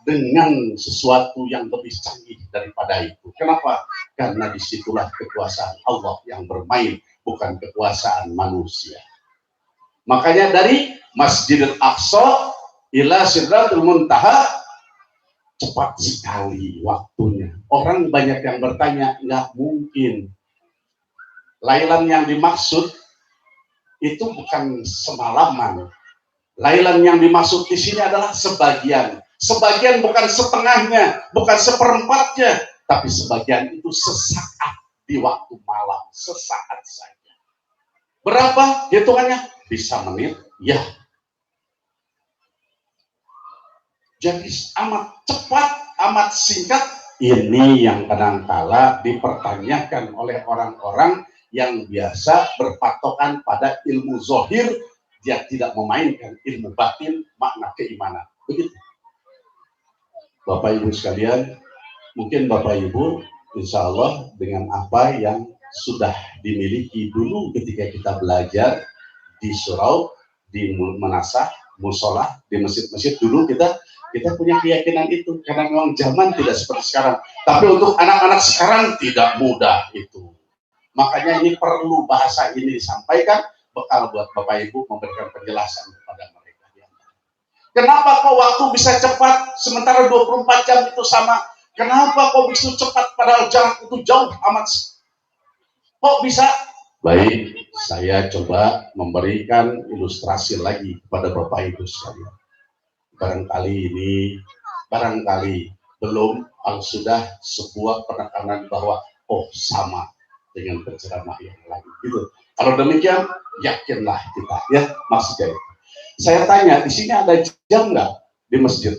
dengan sesuatu yang lebih canggih daripada itu. Kenapa? Karena disitulah kekuasaan Allah yang bermain, bukan kekuasaan manusia. Makanya dari Masjidil Aqsa ila Sidratul Muntaha cepat sekali waktunya. Orang banyak yang bertanya, nggak mungkin. Lailan yang dimaksud itu bukan semalaman. Lailan yang dimaksud di sini adalah sebagian. Sebagian bukan setengahnya, bukan seperempatnya, tapi sebagian itu sesaat di waktu malam, sesaat saja. Berapa hitungannya? Bisa menit, ya. Jadi amat cepat, amat singkat. Ini yang kadangkala dipertanyakan oleh orang-orang yang biasa berpatokan pada ilmu zohir, dia tidak memainkan ilmu batin, makna keimanan. Begitu. Bapak Ibu sekalian, mungkin Bapak Ibu insya Allah dengan apa yang sudah dimiliki dulu ketika kita belajar di surau, di manasah, musola, di masjid-masjid dulu kita punya keyakinan itu, karena memang zaman tidak seperti sekarang. Tapi untuk anak-anak sekarang tidak mudah itu. Makanya ini perlu bahasa ini disampaikan, bekal buat Bapak Ibu memberikan penjelasan kepada mereka. Kenapa kok waktu bisa cepat sementara 24 jam itu sama? Kenapa kok bisa cepat padahal jarak itu jauh amat? Kok bisa? Baik, saya coba memberikan ilustrasi lagi kepada Bapak Ibu sekalian. Barangkali belum, sudah sebuah penekanan bahwa oh sama dengan penceramah yang lain. Gitu. Kalau demikian, yakinlah kita, ya maksudnya itu. Saya tanya, di sini ada jam nggak di masjid?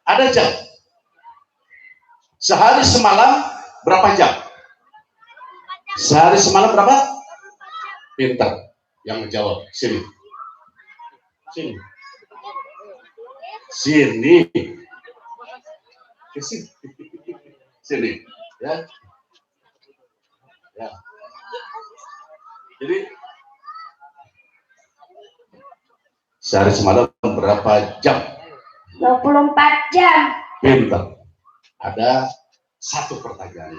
Ada jam. Sehari semalam berapa jam? Sehari semalam berapa? Pintar yang menjawab. Sini. Sini. Sini. Sini. Sini. Ya. Ya. Jadi sehari semalam berapa jam? 24 jam. Pintar. Ada satu pertanyaan.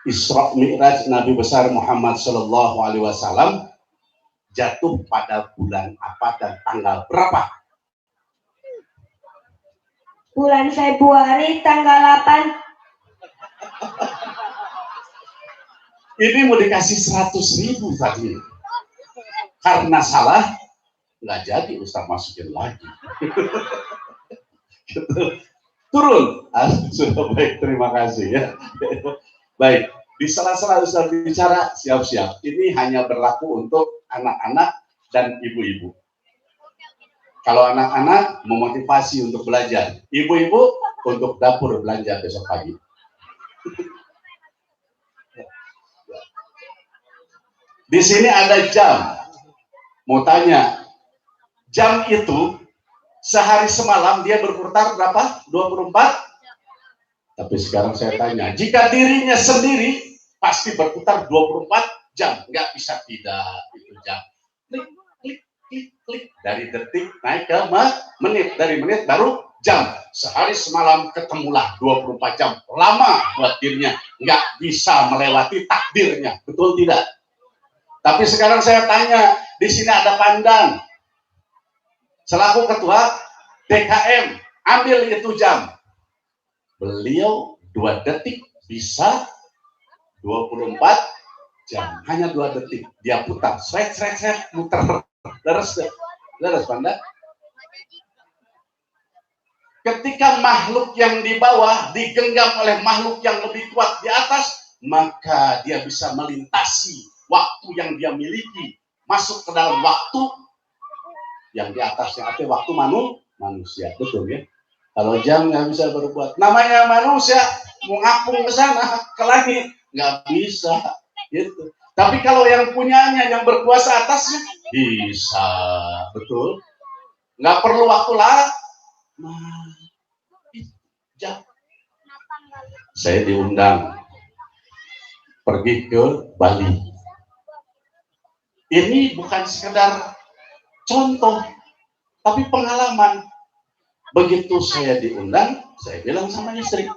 Isra Mi'raj Nabi besar Muhammad Sallallahu Alaihi Wasallam jatuh pada bulan apa dan tanggal berapa? Bulan Februari tanggal 8. Ini mau dikasih 100.000 tadi. Karena salah, nggak jadi Ustaz masukin lagi. Turun. Sudah baik, terima kasih ya. Baik, di sela-sela Ustaz bicara, siap-siap. Ini hanya berlaku untuk anak-anak dan ibu-ibu. Kalau anak-anak memotivasi untuk belajar, ibu-ibu untuk dapur belanja besok pagi. Di sini ada jam. Mau tanya, jam itu sehari semalam dia berputar berapa? 24? Tapi sekarang saya tanya, jika dirinya sendiri pasti berputar 24 jam. Nggak bisa tidak itu jam. Klik, klik, klik, klik. Dari detik naik ke menit. Dari menit baru jam. Sehari semalam ketemulah 24 jam. Lama buat dirinya. Nggak bisa melewati takdirnya. Betul tidak? Tapi sekarang saya tanya, di sini ada Pandan. Selaku ketua DKM, ambil itu jam. Beliau 2 detik bisa 24 jam. Hanya 2 detik. Dia putar. Sret, muter. Leres, Pandan. Ketika makhluk yang di bawah digenggam oleh makhluk yang lebih kuat di atas, maka dia bisa melintasi waktu yang dia miliki, masuk ke dalam waktu yang di atasnya, artinya waktu manusia. Betul ya? Kalau jam nggak bisa berbuat, namanya manusia mau ngapung ke sana ke langit nggak bisa gitu. Tapi kalau yang punyanya, yang berkuasa atasnya bisa, betul. Nggak perlu waktu lah. Jam. Saya diundang pergi ke Bali. Ini bukan sekedar contoh, tapi pengalaman. Begitu saya diundang, saya bilang sama istri,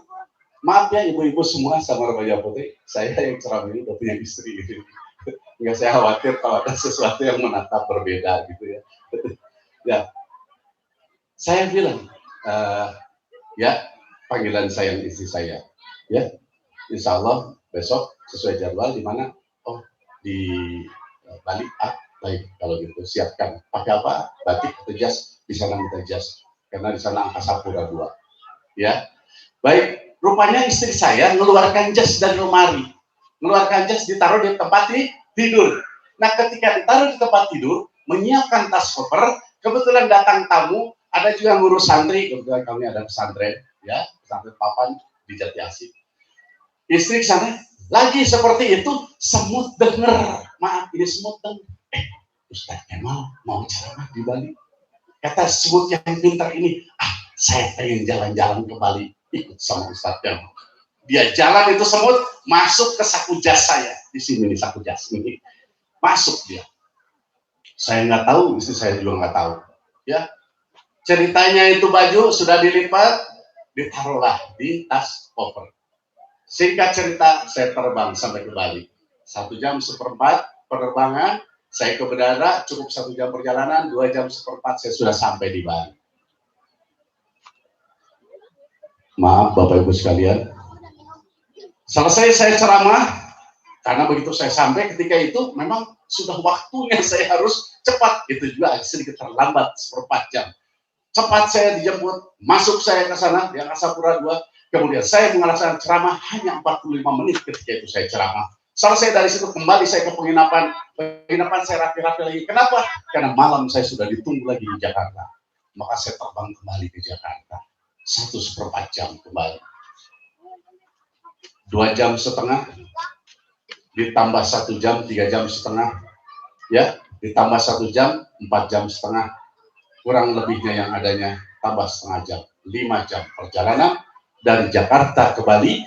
maaf ya ibu-ibu semua sama remaja putih, saya yang ceramah ini udah punya istri gitu. Nggak, saya khawatir kalau ada sesuatu yang menatap berbeda gitu ya. Ya, saya bilang, ya panggilan saya istri saya, ya insya Allah besok sesuai jadwal di mana? Oh, di Bali. Baik, kalau gitu siapkan. Pakai apa? Batik atau jas? Di sana minta jas, karena di sana Angkasa Pura 2. Ya, baik. Rupanya istri saya mengeluarkan jas dari lemari, mengeluarkan jas, ditaruh di tempat tidur. Nah, ketika ditaruh di tempat tidur, menyiapkan tas koper, kebetulan datang tamu, ada juga ngurus santri, kebetulan kami ada pesantren, ya, pesantren Papan di Jati Asih. Istri sana lagi seperti itu, semut denger, maaf ini semut denger, Ustaz Kemal mau ceramah di Bali. Kata semut yang pintar ini, saya pengen jalan-jalan ke Bali, ikut sama Ustaz Kemal. Dia jalan itu semut, masuk ke saku jas saya. Di sini nih saku jas ini. Masuk dia. Saya nggak tahu, istri saya juga nggak tahu. Ya, ceritanya itu baju sudah dilipat, ditaruhlah di tas koper. Singkat cerita, saya terbang sampai ke Bali. 1 jam seperempat penerbangan, saya ke bandara, cukup 1 jam perjalanan, 2 jam seperempat saya sudah sampai di Bali. Maaf Bapak Ibu sekalian, selesai saya ceramah, karena begitu saya sampai ketika itu memang sudah waktunya saya harus cepat, itu juga sedikit terlambat 1/4 jam. Cepat saya dijemput, masuk saya ke sana di Angkasa Pura 2, kemudian saya melaksanakan ceramah hanya 45 menit ketika itu saya ceramah. Selesai dari situ kembali saya ke penginapan saya rapi-rapi lagi. Kenapa? Karena malam saya sudah ditunggu lagi di Jakarta. Maka saya terbang kembali ke Jakarta. 1/4 jam kembali. 2 jam setengah, ditambah 1 jam, 3 jam setengah, ya, ditambah 1 jam, 4 jam setengah, kurang lebihnya yang adanya tambah setengah jam, 5 jam perjalanan dari Jakarta ke Bali,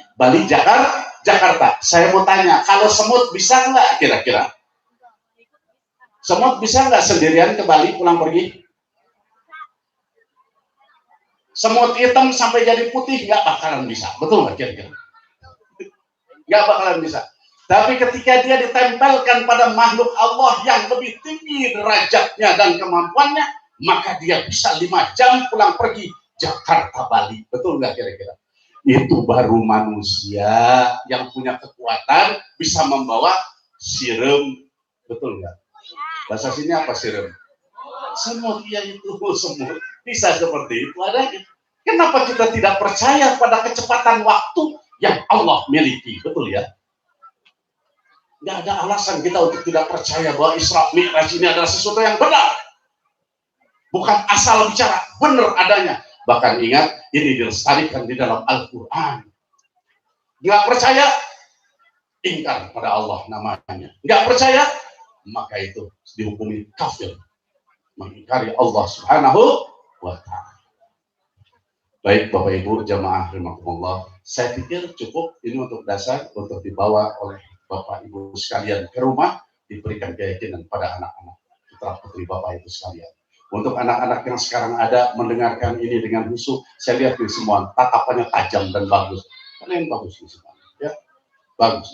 Jakarta. Saya mau tanya, kalau semut bisa nggak kira-kira? Semut bisa nggak sendirian ke Bali pulang pergi? Semut hitam sampai jadi putih nggak bakalan bisa, betul nggak kira-kira? Nggak bakalan bisa. Tapi ketika dia ditempelkan pada makhluk Allah yang lebih tinggi derajatnya dan kemampuannya, maka dia bisa 5 jam pulang pergi Jakarta Bali. Betul nggak kira-kira? Itu baru manusia yang punya kekuatan bisa membawa sirum. Betul nggak? Bahasa sini apa sirum? Semut, ya itu semut. Bisa seperti itu adanya. Kenapa kita tidak percaya pada kecepatan waktu yang Allah miliki? Betul ya? Nggak ada alasan kita untuk tidak percaya bahwa Isra Mi'raj ini adalah sesuatu yang benar. Bukan asal bicara, benar adanya. Bahkan ingat, ini dilestarikan di dalam Al-Quran. Nggak percaya, ingkar pada Allah namanya. Nggak percaya, maka itu dihukumi kafir. Mengingkari Allah Subhanahu wa Ta'ala. Baik Bapak Ibu jamaah rahimakumullah, saya pikir cukup ini untuk dasar untuk dibawa oleh Bapak Ibu sekalian ke rumah, diberikan keyakinan pada anak-anak putra putri Bapak Ibu sekalian. Untuk anak-anak yang sekarang ada mendengarkan ini dengan khusyuk, saya lihat ini semua tatapannya tajam dan bagus. Karena yang bagus ini semua, ya bagus.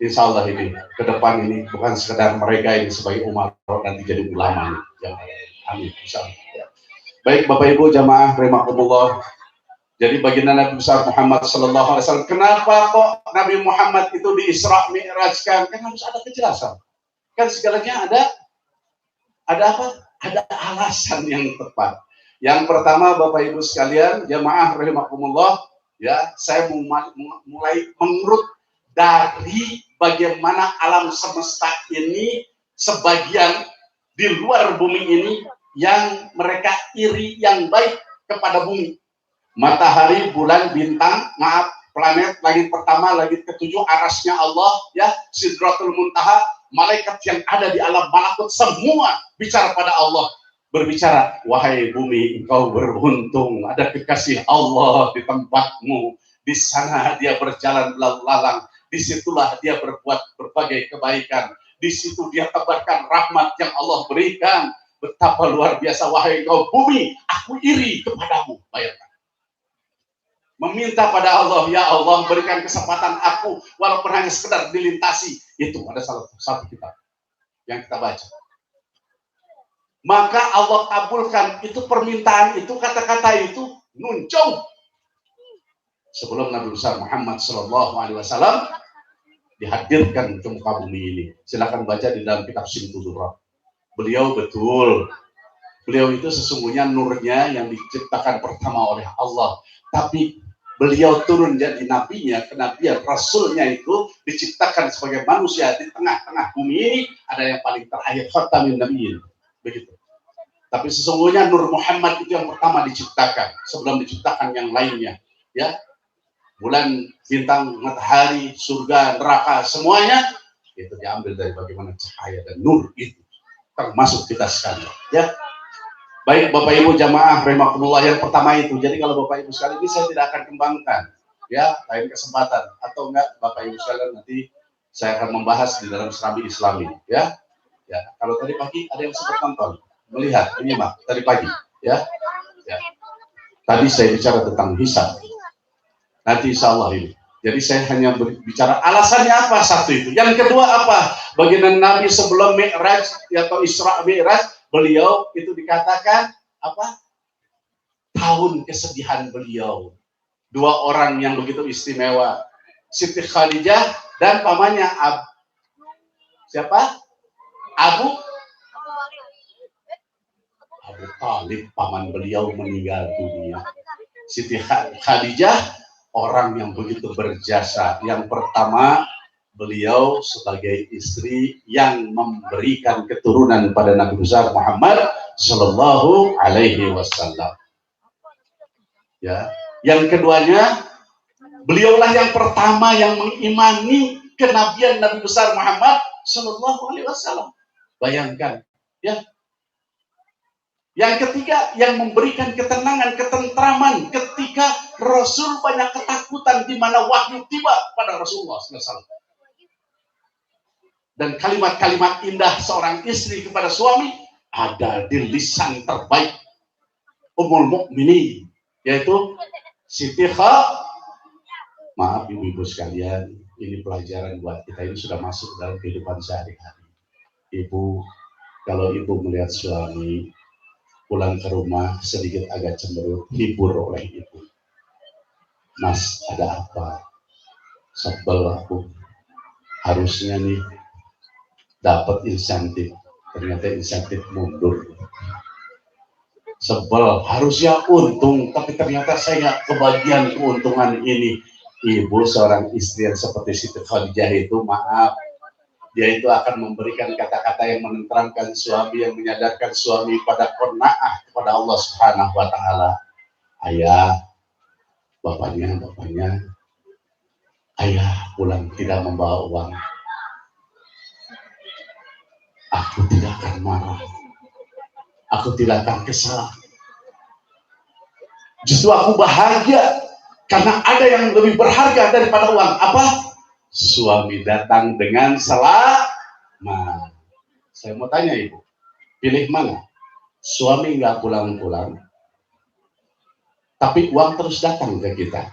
Insya Allah ini ke depan ini bukan sekedar mereka ini sebagai umat nanti jadi ulama nih, yang ada. Amin. Insya Allah. Ya. Baik Bapak Ibu jamaah rahimakumullah. Jadi baginda Nabi besar Muhammad Sallallahu Alaihi Wasallam, kenapa kok Nabi Muhammad itu di Isra Mi'rajkan? Kan harus ada kejelasan. Kan segalanya ada apa? Ada alasan yang tepat. Yang pertama Bapak Ibu sekalian, jamaah rahimakumullah, ya, saya mulai mengurut dari bagaimana alam semesta ini sebagian di luar bumi ini yang mereka iri yang baik kepada bumi. Matahari, bulan, bintang, maaf, planet, langit pertama, langit ketujuh, arasnya Allah, ya, Sidratul Muntaha, malaikat yang ada di alam malakut, semua bicara pada Allah. Berbicara, wahai bumi, engkau beruntung, ada kekasih Allah di tempatmu. Di sana dia berjalan lalu-lalang, disitulah dia berbuat berbagai kebaikan. Di situ dia tebarkan rahmat yang Allah berikan. Betapa luar biasa, wahai engkau bumi, aku iri kepadamu. Bayangkan. Meminta pada Allah, ya Allah berikan kesempatan aku walaupun hanya sekedar dilintasi. Itu ada satu kitab yang kita baca. Maka Allah kabulkan itu permintaan itu, kata-kata itu muncul sebelum Nabi besar Muhammad Sallallahu Alaihi Wasallam dihadirkan ke muka bumi ini. Silakan baca di dalam kitab Simtudurah. Beliau betul, beliau itu sesungguhnya nurnya yang diciptakan pertama oleh Allah, tapi beliau turun jadi nabinya, kenabian, rasulnya itu diciptakan sebagai manusia di tengah-tengah bumi ini, ada yang paling terakhir, khatamin nabiyyin, begitu. Tapi sesungguhnya Nur Muhammad itu yang pertama diciptakan, sebelum diciptakan yang lainnya, ya. Bulan, bintang, matahari, surga, neraka, semuanya itu diambil dari bagaimana cahaya dan nur itu, termasuk kita sekalian, ya. Baik Bapak Ibu jamaah rahimakumullah, yang pertama itu. Jadi kalau Bapak Ibu sekalian ini saya tidak akan kembangkan, ya, lain kesempatan atau enggak Bapak Ibu sekalian nanti saya akan membahas di dalam Serambi Islami, ya. Ya, kalau tadi pagi ada yang sempat nonton, melihat, menyimak tadi pagi, ya. Ya. Tadi saya bicara tentang hisab. Nanti insya Allah ini. Jadi saya hanya bicara alasannya apa, satu itu. Yang kedua apa? Baginda Nabi sebelum Mi'raj atau Isra Mi'raj, beliau itu dikatakan apa? Tahun kesedihan beliau. Dua orang yang begitu istimewa, Siti Khadijah dan pamannya siapa? Abu Talib, paman beliau meninggal dunia. Siti Khadijah orang yang begitu berjasa. Yang pertama, beliau sebagai istri yang memberikan keturunan pada Nabi besar Muhammad Sallallahu Alaihi Wasallam. Ya, yang keduanya, beliaulah yang pertama yang mengimani kenabian Nabi besar Muhammad Sallallahu Alaihi Wasallam. Bayangkan, ya. Yang ketiga, yang memberikan ketenangan, ketentraman ketika Rasul banyak ketakutan di mana wahyu tiba pada Rasulullah SAW. Dan kalimat-kalimat indah seorang istri kepada suami ada di lisan terbaik Ummul Mukminin, yaitu Siti Khadijah. Maaf ibu-ibu sekalian, ini pelajaran buat kita, ini sudah masuk dalam kehidupan sehari-hari. Ibu, kalau ibu melihat suami pulang ke rumah sedikit agak cemberut, hibur oleh ibu. Mas, ada apa? Sebel aku. Harusnya nih dapat insentif, ternyata insentif mundur. Sebel, harusnya untung, tapi ternyata saya nggak kebagian keuntungan ini. Ibu seorang istri yang seperti Siti Khadijah itu, maaf, dia itu akan memberikan kata-kata yang menenteramkan suami, yang menyadarkan suami pada qanaah kepada Allah Subhanahu wa Ta'ala. Ayah, bapaknya, ayah pulang tidak membawa uang. Aku tidak akan marah. Aku tidak akan kesal. Justru aku bahagia karena ada yang lebih berharga daripada uang. Apa? Suami datang dengan selamat. Saya mau tanya ibu, pilih mana? Suami nggak pulang-pulang, tapi uang terus datang ke kita.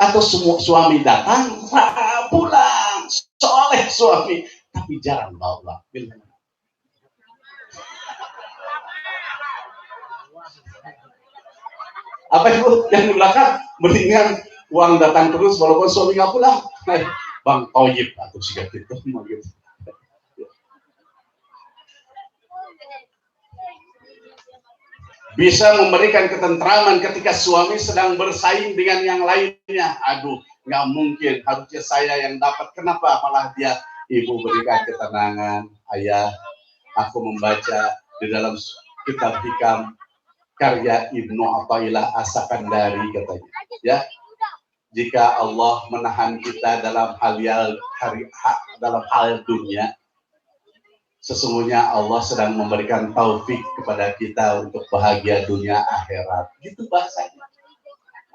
Atau semua suami datang, pulang, soleh suami, tapi jarang bawa uang. Pilih mana? Apa itu yang di belakang? Mendingan uang datang terus walaupun suami nggak pulang. Bang Toyib atau sigat itu gitu. Bisa memberikan ketentraman ketika suami sedang bersaing dengan yang lainnya. Aduh, nggak mungkin, harusnya saya yang dapat. Kenapa malah dia? Ibu berikan ketenangan. Ayah, aku membaca di dalam kitab hikam karya Ibnu Athaillah As-Sakandari katanya, ya, jika Allah menahan kita dalam hal dunia, sesungguhnya Allah sedang memberikan taufik kepada kita untuk bahagia dunia akhirat. Gitu bahasanya.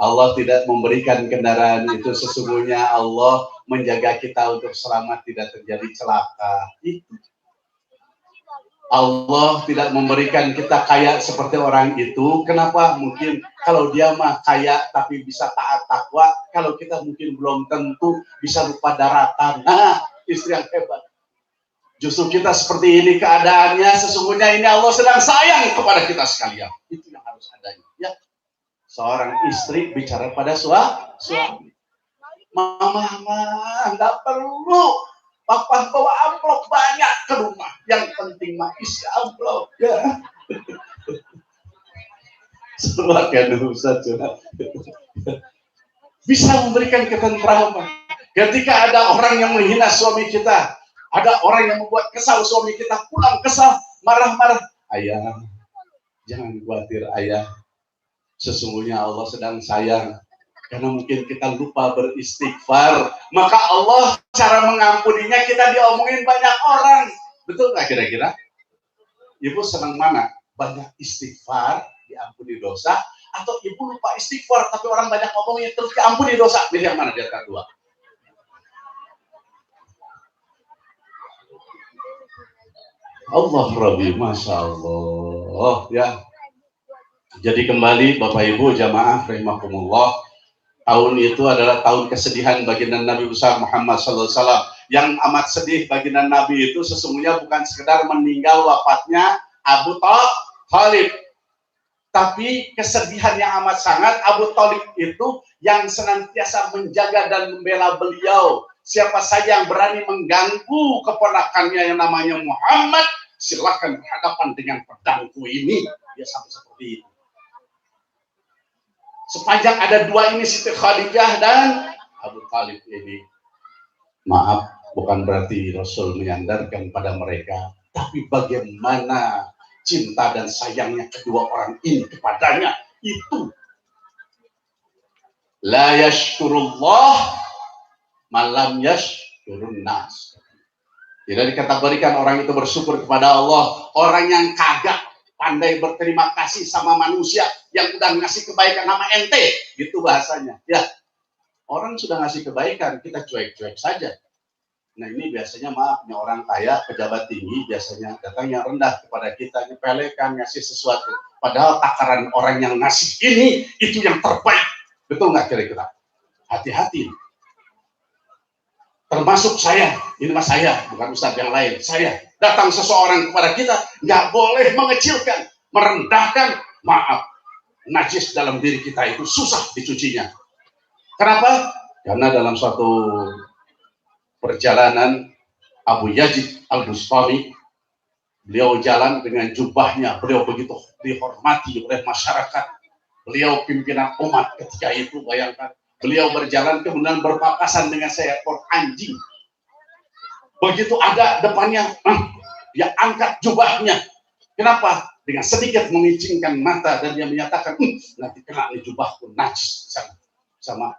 Allah tidak memberikan kendaraan itu, sesungguhnya Allah menjaga kita untuk selamat tidak terjadi celaka. Itu. Allah tidak memberikan kita kaya seperti orang itu. Kenapa? Mungkin kalau dia mah kaya tapi bisa taat takwa, kalau kita mungkin belum tentu bisa lupa daratan. Nah, istri yang hebat. Justru kita seperti ini keadaannya, sesungguhnya ini Allah sedang sayang kepada kita sekalian. Itu yang harus adanya. Ya, seorang istri bicara pada suami. Mama, nggak perlu. Papa bawa amplop banyak ke rumah. Yang penting mah isi amplop. Ya. Silahkan Ustaz. Bisa memberikan ketentraman. Ketika ada orang yang menghina suami kita, ada orang yang membuat kesal suami kita, pulang kesal, marah-marah. Ayah, jangan khawatir ayah. Sesungguhnya Allah sedang sayang. Karena mungkin kita lupa beristighfar, maka Allah cara mengampuninya kita diomongin banyak orang. Betul nggak kira-kira? Ibu senang mana? Banyak istighfar, diampuni dosa, atau ibu lupa istighfar tapi orang banyak ngomongin terus diampuni dosa? Pilih yang mana di antara dua? Allah Rabbi, Masya Allah. Ya. Jadi kembali Bapak Ibu jamaah rahimakumullah. Tahun itu adalah tahun kesedihan baginda Nabi besar Muhammad SAW. Yang amat sedih baginda Nabi itu sesungguhnya bukan sekedar meninggal wafatnya Abu Thalib, tapi kesedihan yang amat sangat. Abu Thalib itu yang senantiasa menjaga dan membela beliau. Siapa saja yang berani mengganggu keponakannya yang namanya Muhammad, silakan berhadapan dengan pedangku ini. Dia sampai seperti itu. Sepanjang ada dua ini, Siti Khadijah dan Abu Thalib ini. Maaf, bukan berarti Rasul menyandarkan pada mereka, tapi bagaimana cinta dan sayangnya kedua orang ini kepadanya. Itu la yashkurullah malam yashkurun nas. Tidak dikategorikan orang itu bersyukur kepada Allah, orang yang kagak pandai berterima kasih sama manusia yang udah ngasih kebaikan sama ente, gitu bahasanya. Ya, orang sudah ngasih kebaikan, kita cuek-cuek saja. Nah ini biasanya maafnya orang kaya, pejabat tinggi biasanya datang yang rendah kepada kita, nyepelekan, ngasih sesuatu. Padahal takaran orang yang ngasih ini, itu yang terbaik. Betul nggak kira-kira? Hati-hati. termasuk saya, ini mas saya, bukan ustadz yang lain, saya, datang seseorang kepada kita, nggak boleh mengecilkan, merendahkan, maaf, najis dalam diri kita itu susah dicucinya. Kenapa? Karena dalam suatu perjalanan Abu Yazid Al-Bustami, beliau jalan dengan jubahnya, beliau begitu dihormati oleh masyarakat, beliau pimpinan umat ketika itu, bayangkan. Beliau berjalan kemudian berpapasan dengan seekor anjing. Begitu ada depannya, dia angkat jubahnya. Kenapa? Dengan sedikit memicingkan mata dan dia menyatakan, nanti kena nih jubahku najis sama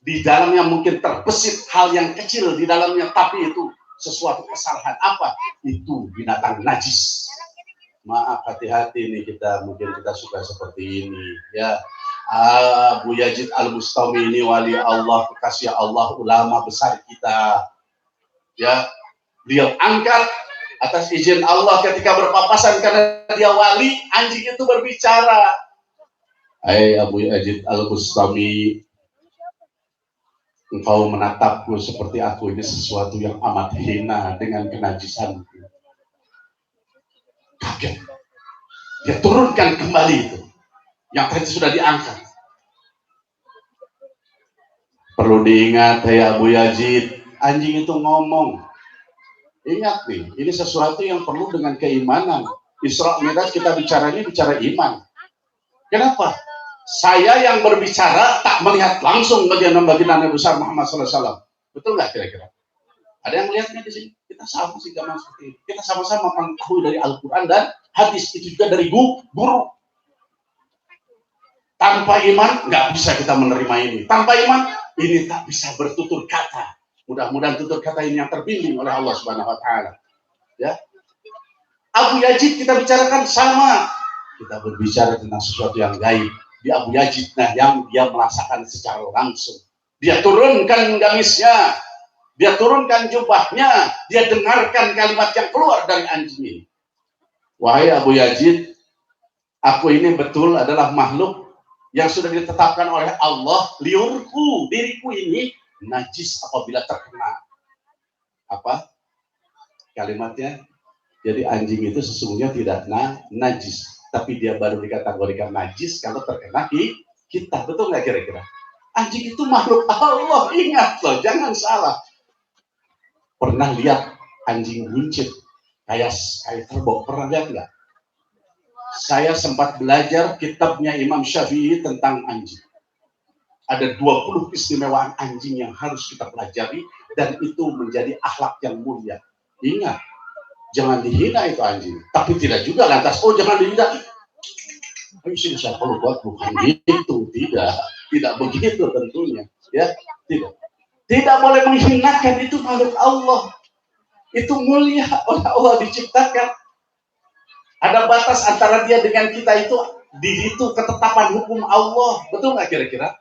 di dalamnya mungkin terbesit hal yang kecil di dalamnya, tapi itu sesuatu kesalahan apa? Itu binatang najis. Maaf, hati-hati nih kita, mungkin kita suka seperti ini ya. Abu Yazid Al-Bustami ini wali Allah, kekasih Allah, ulama besar kita ya. Beliau angkat atas izin Allah ketika berpapasan karena dia wali, anjing itu berbicara, hai Abu Yazid Al-Bustami, engkau menatapku seperti aku ini sesuatu yang amat hina dengan kenajisan. Kaget, dia turunkan kembali itu yang tadi sudah diangkat. Perlu diingat, hai Abu Yazid, anjing itu ngomong. Ingat nih, ini sesuatu yang perlu dengan keimanan. Isra Mi'raj kita bicaranya bicara iman. Kenapa? Saya yang berbicara tak melihat langsung baginda Nabi besar Muhammad SAW. Betul nggak kira-kira? Ada yang melihatnya di sini? Kita sama sih zaman seperti ini. Kita sama-sama mengetahui dari Al-Quran dan hadis, itu juga dari guru. Tanpa iman nggak bisa kita menerima ini. Tanpa iman ini tak bisa bertutur kata. Mudah-mudahan tutur kata ini yang terbimbing oleh Allah Subhanahu Wa Taala. Ya, Abu Yazid kita bicarakan sama. Kita berbicara tentang sesuatu yang gaib. Di Abu Yazid, nah yang dia merasakan secara langsung. Dia turunkan gamisnya, dia turunkan jubahnya, dia dengarkan kalimat yang keluar dari anjing ini. Wahai Abu Yazid, aku ini betul adalah makhluk yang sudah ditetapkan oleh Allah, liurku, diriku ini najis apabila terkena apa kalimatnya. Jadi anjing itu sesungguhnya tidak najis, tapi dia baru dikategorikan najis kalau terkena kita. Betul nggak kira-kira? Anjing itu makhluk Allah, ingat loh, jangan salah. Pernah lihat anjing buncit kayak kerbau? Pernah lihat nggak? Saya sempat belajar kitabnya Imam Syafi'i tentang anjing. Ada 20 keistimewaan anjing yang harus kita pelajari, dan itu menjadi akhlak yang mulia. Ingat, jangan dihina itu anjing, tapi tidak juga lantas, oh jangan dihina. Ayo sini saya perlu buat, bukan gitu, tidak begitu tentunya, ya, tidak boleh menghinakan, itu makhluk Allah, itu mulia oleh Allah diciptakan. Ada batas antara dia dengan kita, itu di situ ketetapan hukum Allah. Betul nggak kira-kira?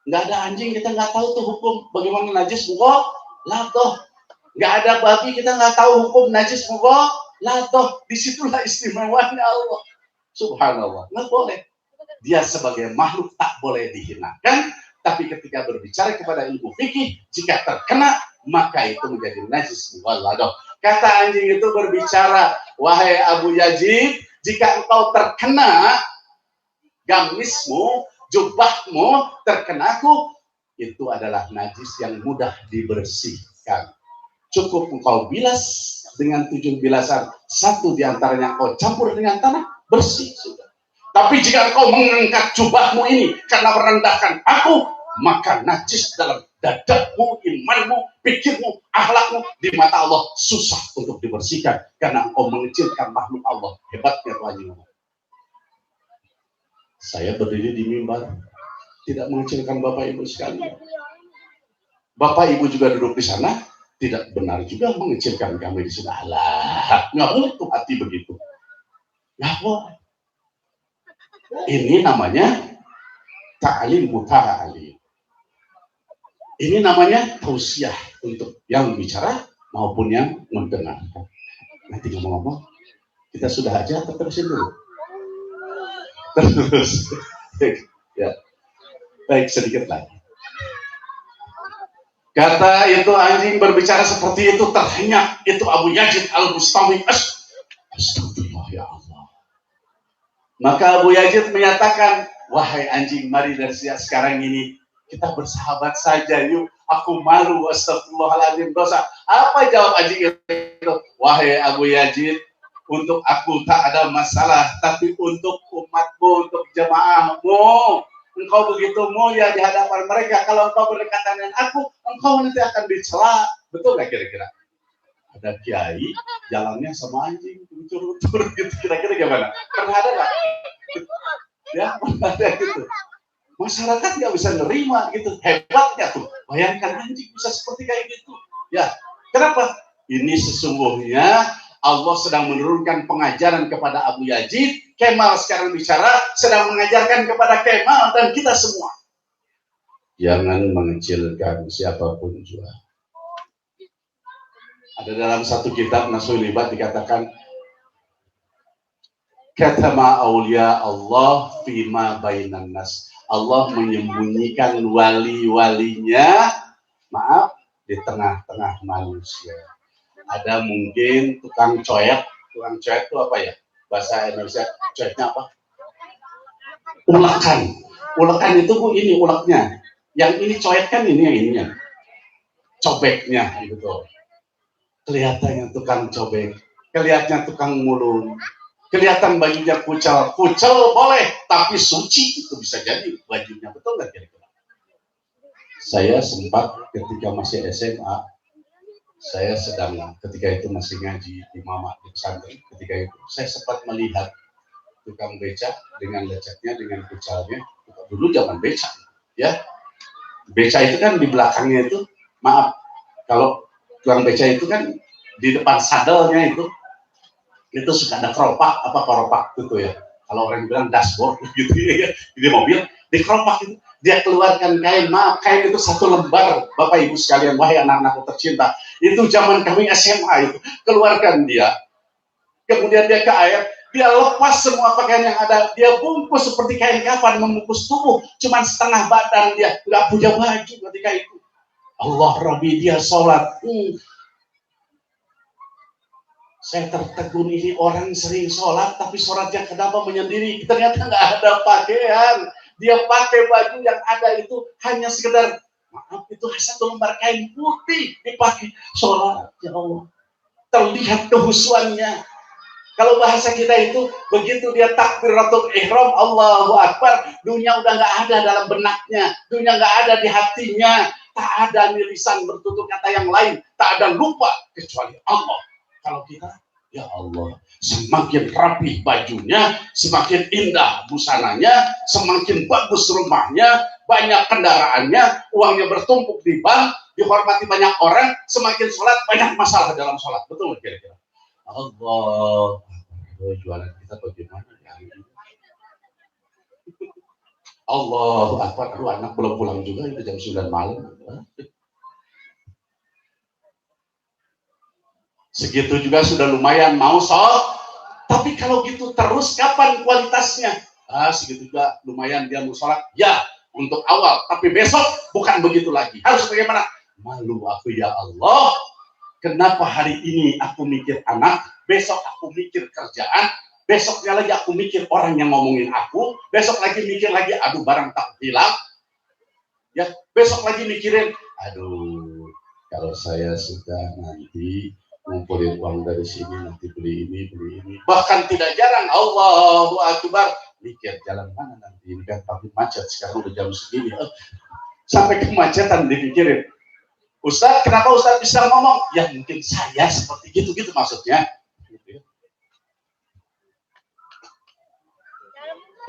Nggak ada anjing kita nggak tahu tuh hukum bagaimana najis mugok latoh. Nggak ada babi kita nggak tahu hukum najis mugok latoh. Disitulah istimewanya Allah. Subhanallah, nggak boleh. Dia sebagai makhluk tak boleh dihinakan. Tapi ketika berbicara kepada ilmu fikih, jika terkena maka itu menjadi najis muwalladoh. Kata anjing itu berbicara, wahai Abu Yazid, jika engkau terkena gamismu, jubahmu terkenaku, itu adalah najis yang mudah dibersihkan. Cukup engkau bilas dengan 7 bilasan, satu diantaranya engkau campur dengan tanah, bersih sudah. Tapi jika engkau mengangkat jubahmu ini karena merendahkan aku, maka najis dalam dadamu, imanmu, pikirmu, akhlakmu di mata Allah susah untuk dibersihkan karena engkau mengecilkan makhluk Allah. Hebatnya Tuhan. Saya berdiri di mimbar tidak mengecilkan Bapak Ibu sekalian. Bapak Ibu juga duduk di sana, tidak benar juga mengecilkan kami di sini. Alah, nggak boleh tuh hati begitu. Nggak boleh. Ini namanya ta'lim muta'alim. Ini namanya tausiah untuk yang bicara maupun yang mendengarkan. Nanti ngomong-ngomong, kita sudah aja atau terusin dulu? Terus, ya, baik sedikit lagi. Kata itu anjing berbicara seperti itu terhenyak. Itu Abu Yazid Al-Bustami. Astagfirullah ya Allah. Maka Abu Yazid menyatakan, wahai anjing, mari dari sekarang ini kita bersahabat saja yuk. Aku malu, astagfirullahaladzim, dosa. Apa jawab anjing itu? Wahai Abu Yazid, untuk aku tak ada masalah, tapi untuk umatmu, untuk jemaahmu, engkau begitu mulia di hadapan mereka. Kalau engkau berdekatan dengan aku, engkau nanti akan dicela. Betul nggak kira-kira? Ada kiai jalannya sama anjing, ucur-ucur gitu. Kira-kira gimana? Pernah ada nggak? Ya, pernah ada gitu. Masyarakat nggak bisa nerima gitu. Hebatnya tuh. Bayangkan anjing bisa seperti kayak gitu. Ya, kenapa? Ini sesungguhnya Allah sedang menurunkan pengajaran kepada Abu Yazid. Kemal sekarang bicara sedang mengajarkan kepada Kemal dan kita semua. Jangan mengecilkan siapapun juga. Ada dalam satu kitab Nasul Libat dikatakan, katama aulia Allah fima bainan nas. Allah menyembunyikan wali-walinya, maaf, di tengah-tengah manusia. Ada mungkin tukang coet itu apa ya? Bahasa Indonesia coetnya apa? Ulakan itu Bu, ini ulaknya. Yang ini coet kan ini yang ininya. Cobeknya gitu. Kelihatannya tukang cobek, kelihatannya tukang mulung, kelihatan bajunya kucel boleh, tapi suci itu bisa jadi bajunya, betul nggak kira-kira? Saya sempat ketika masih SMA, saya sedang ketika itu masih ngaji di Mama di pesantren. Ketika itu saya sempat melihat tukang beca dengan lecetnya, dengan kucalnya. Dulu zaman beca, ya. Beca itu kan di belakangnya itu, maaf, kalau tukang beca itu kan di depan sadelnya itu suka ada keropak gitu ya. Kalau orang bilang dashboard gitu ya, di mobil, di keropak itu dia keluarkan kain, maaf, kain itu satu lembar, Bapak Ibu sekalian, wahai anak-anakku tercinta, itu zaman kami SMA itu, keluarkan dia, kemudian dia ke air, dia lepas semua pakaian yang ada, dia bungkus seperti kain kafan, membungkus tubuh, cuman setengah badan dia, nggak punya baju ketika itu. Allah Rabbi, dia sholat. Saya tertegun, ini orang sering sholat, tapi sholatnya kenapa menyendiri? Ternyata nggak ada pakaian. Dia pakai baju yang ada itu hanya sekedar, maaf, itu satu lembar kain putih dipakai sholat. Ya Allah, terlihat kehusuannya. Kalau bahasa kita itu, begitu dia takbiratul ihram, Allahu Akbar, dunia udah nggak ada dalam benaknya, dunia nggak ada di hatinya, tak ada lisan bertutur kata yang lain, tak ada lupa kecuali Allah. Kalau kita, ya Allah, semakin rapi bajunya, semakin indah busananya, semakin bagus rumahnya, banyak kendaraannya, uangnya bertumpuk di bank, dihormati banyak orang, semakin sholat, banyak masalah dalam sholat. Betul nggak kira-kira? Allah, jualan kita bagaimana ya? Allahu Akbar, aduh, anak belum pulang juga, itu jam 9 malam. Segitu juga sudah lumayan mau sholat, tapi kalau gitu terus kapan kualitasnya? Segitu juga lumayan dia mau sholat, ya untuk awal, tapi besok bukan begitu lagi. Harus bagaimana? Malu aku ya Allah, kenapa hari ini aku mikir anak, besok aku mikir kerjaan, besoknya lagi aku mikir orang yang ngomongin aku, besok lagi mikir lagi, aduh barang tak hilang, ya besok lagi mikirin, aduh kalau saya sudah nanti ngumpulin uang dari sini, nanti beli ini. Bahkan tidak jarang, Allahu Akbar, mikir jalan mana nanti, ini kan tapi macet, sekarang udah jam segini, sampai kemacetan dipikirin. Ustaz, kenapa Ustaz bisa ngomong? Ya mungkin saya seperti gitu maksudnya.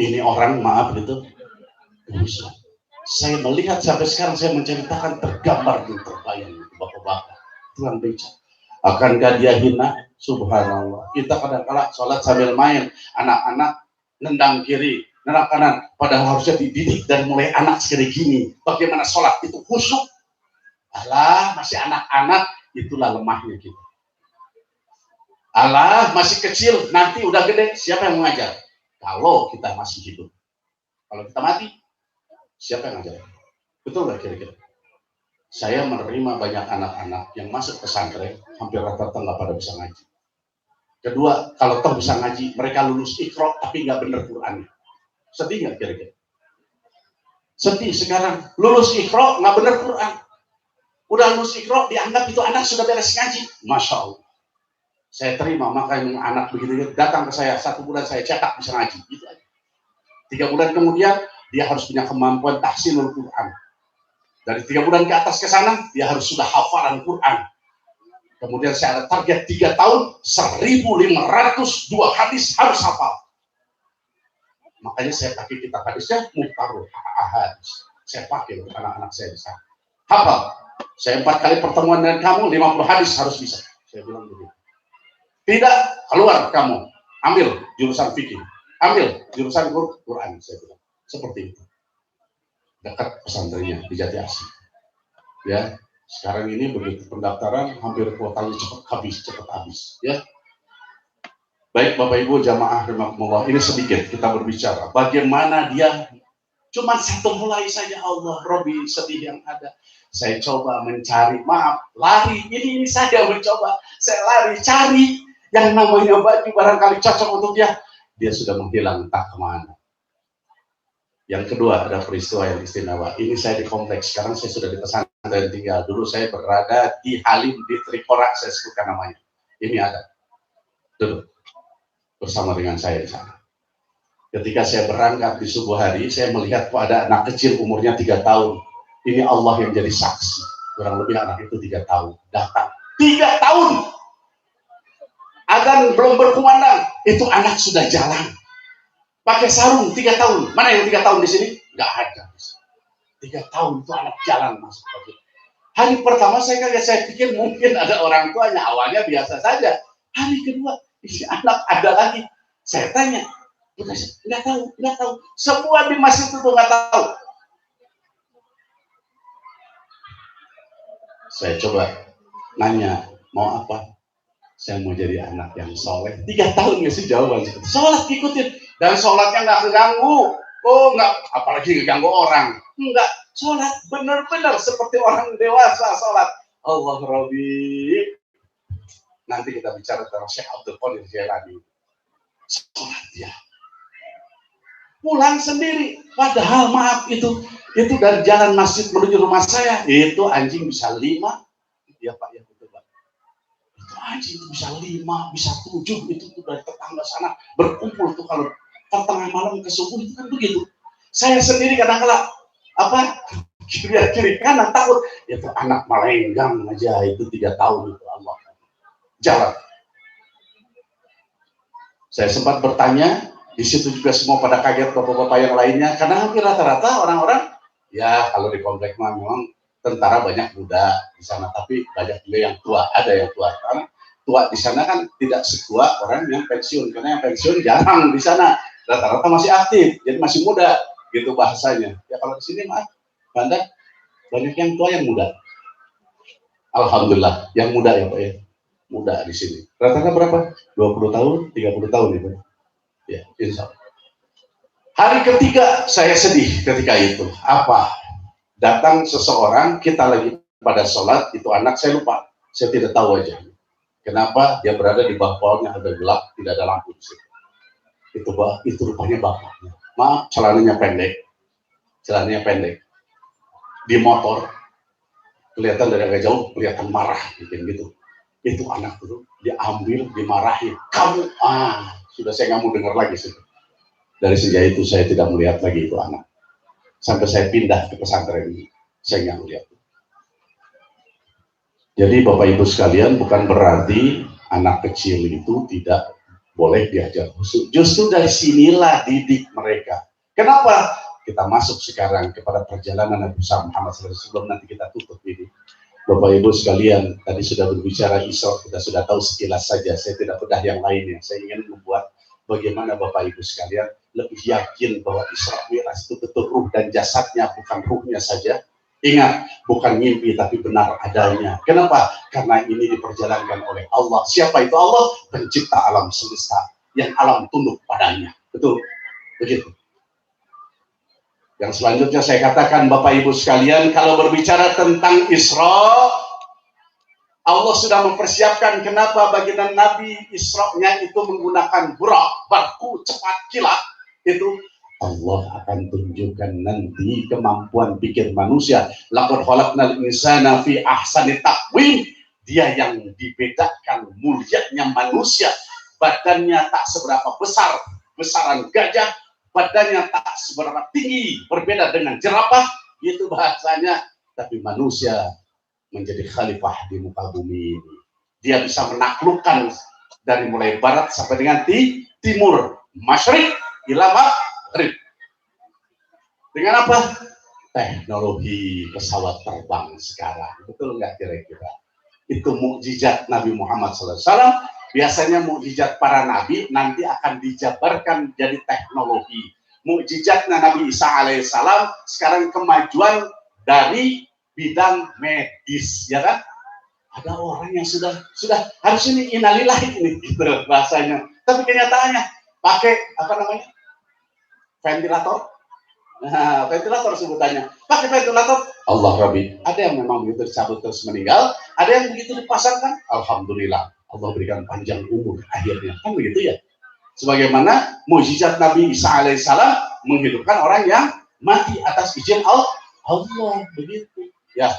Ini orang, maaf gitu, saya melihat sampai sekarang, saya menceritakan tergambar dan terbayang bapak-bapak tuan beca. Akankah dia hina? Subhanallah. Kita kadang-kadang sholat sambil main, anak-anak nendang kiri, nendang kanan, padahal harusnya dididik dari mulai anak segede gini. Bagaimana sholat itu khusyuk? Alah, masih anak-anak, itulah lemahnya kita. Alah, masih kecil, nanti udah gede, siapa yang mengajar? Kalau kita masih hidup. Kalau kita mati, siapa yang ngajar? Betul nggak kira-kira? Saya menerima banyak anak-anak yang masuk pesantren, hampir rata-rata nggak pada bisa ngaji. Kedua, kalau toh bisa ngaji, mereka lulus Iqra tapi nggak bener Qurannya. Sedih nggak kira-kira? Sedih sekarang, lulus Iqra nggak bener Quran. Udah lulus Iqra, dianggap itu anak sudah beres ngaji. Masya Allah. Saya terima, makanya anak begitu datang ke saya, 1 bulan saya cetak bisa ngaji. Gitu aja. 3 bulan kemudian, dia harus punya kemampuan tahsinul Quran. Dari 3 bulan ke atas ke sana, dia harus sudah hafalan Quran. Kemudian saya ada target 3 tahun, 1.502 hadis harus hafal. Makanya saya pakai kitab hadisnya, Muhtarul Ahadits. Saya pakai untuk anak-anak saya di sana. Hafal. Saya 4 kali pertemuan dengan kamu, 50 hadis harus bisa. Saya bilang begitu. Tidak, keluar kamu. Ambil jurusan fikih. Ambil jurusan Quran. Saya bilang. Seperti itu. Dekat pesantrennya di Jati Asih. Ya, sekarang ini begitu pendaftaran hampir kuotanya cepat habis, ya. Baik Bapak Ibu jamaah rahimakumullah, ini sedikit kita berbicara bagaimana dia cuma satu mulai saja Allah Robi sedih yang ada. Saya coba mencari, maaf, lari, ini saja mencoba, saya lari cari yang namanya baju barangkali cocok untuk dia. Dia sudah menghilang entah kemana. Yang kedua ada peristiwa yang istimewa. Ini saya di kompleks. Sekarang saya sudah di pesantren tinggal. Dulu saya berada di Halim di Trikorak, saya sebutkan namanya. Ini ada. Dulu bersama dengan saya di sana. Ketika saya berangkat di subuh hari, saya melihat kok ada anak kecil umurnya 3 tahun. Ini Allah yang jadi saksi. Kurang lebih anak itu 3 tahun. Datang 3 tahun. Adzan belum berkumandang, itu anak sudah jalan. Pakai sarung 3 tahun. Mana yang 3 tahun di sini? Nggak ada. 3 tahun itu anak jalan masuk. Hari pertama saya kaget, saya pikir mungkin ada orang tuanya, awalnya biasa saja. Hari kedua, isi anak ada lagi. Saya tanya, nggak tahu. Semua di masjid itu nggak tahu. Saya coba nanya, mau apa? Saya mau jadi anak yang soleh. 3 tahun ngasih jawaban. Sholat ikutin. Dan sholatnya nggak keganggu. Oh nggak, apalagi keganggu orang. Enggak, sholat benar-benar seperti orang dewasa sholat. Allah Rabbi. Nanti kita bicara tentang Syekh Abdul Qadir Jailani. Sholat dia. Pulang sendiri. Padahal maaf itu dari jalan masjid menuju rumah saya. Itu anjing bisa 5. Ya Pak, ya betul Pak. Itu anjing itu bisa 5, bisa 7. Itu tuh dari tetangga sana berkumpul tuh kalau tengah malam ke subuh itu kan begitu. Saya sendiri kadang-kadang kiri kanan takut. Itu anak melenggang aja itu 3 tahun itu Allah. Jalan. Saya sempat bertanya, di situ juga semua pada kaget bapak-bapak yang lainnya karena hampir rata-rata orang-orang ya kalau di komplek memang tentara banyak muda di sana tapi banyak juga yang tua, ada yang tua. Karena tua di sana kan tidak setua orang yang pensiun karena yang pensiun jarang di sana. Rata-rata masih aktif, jadi masih muda, gitu bahasanya. Ya kalau di sini maaf, Anda banyak yang tua yang muda. Alhamdulillah, yang muda ya Pak ya, muda di sini. Rata-rata berapa? 20 tahun, 30 tahun itu. Ya, insya Allah. Hari ketiga saya sedih ketika itu. Apa? Datang seseorang, kita lagi pada sholat, itu anak saya lupa, saya tidak tahu aja. Kenapa? Dia berada di bawah pohon yang agak gelap, tidak ada lampu di situ. Itu rupanya bapaknya. Maaf, celananya pendek. Di motor, kelihatan dari agak jauh, kelihatan marah, gitu. Itu anak itu diambil, dimarahin. Kamu, sudah saya nggak mau dengar lagi sih. Dari sejak itu saya tidak melihat lagi itu anak. Sampai saya pindah ke pesantren ini, saya nggak melihat. Jadi Bapak Ibu sekalian, bukan berarti anak kecil itu tidak boleh diajar khusus. Justru dari sinilah didik mereka. Kenapa? Kita masuk sekarang kepada perjalanan Nabi Muhammad SAW sebelum nanti kita tutup ini. Bapak Ibu sekalian, tadi sudah berbicara Isra, kita sudah tahu sekilas saja. Saya tidak bedah yang lainnya. Saya ingin membuat bagaimana Bapak Ibu sekalian lebih yakin bahwa Isra Mi'raj itu betul ruh dan jasadnya, bukan ruhnya saja. Ingat, bukan mimpi tapi benar adanya. Kenapa? Karena ini diperjalankan oleh Allah. Siapa itu Allah? Pencipta alam semesta yang alam tunduk padanya. Betul? Begitu. Yang selanjutnya saya katakan Bapak Ibu sekalian, kalau berbicara tentang Isra, Allah sudah mempersiapkan kenapa baginda Nabi Isra-nya itu menggunakan burak, barku, cepat kilat. Itu Allah akan tunjukkan nanti kemampuan pikir manusia. Laqad khalaqnal insana fi ahsani taqwim. Dia yang dibedakan mulianya manusia. Badannya tak seberapa besar, besaran gajah. Badannya tak seberapa tinggi, berbeda dengan jerapah. Itu bahasanya. Tapi manusia menjadi khalifah di muka bumi ini. Dia bisa menaklukkan dari mulai barat sampai dengan timur, masyrik, ila maghrib. Dengan apa? Teknologi pesawat terbang sekarang. Betul nggak kira-kira? Itu mukjizat Nabi Muhammad SAW. Biasanya mukjizat para nabi nanti akan dijabarkan jadi teknologi. Mukjizatnya Nabi Isa alaihissalam sekarang kemajuan dari bidang medis, ya kan? Ada orang yang sudah harus ini innalillahi ini gitu bahasanya. Tapi kenyataannya pakai apa namanya? Ventilator. Nah, ventilator sebutannya. Pakai ventilator, Allah Rabbi. Ada yang memang begitu dicabut terus meninggal, ada yang begitu dipasangkan, alhamdulillah Allah berikan panjang umur akhirnya. Kan begitu ya. Sebagaimana mukjizat Nabi Isa alaihissalam menghidupkan orang yang mati atas izin Allah, begitu. Ya.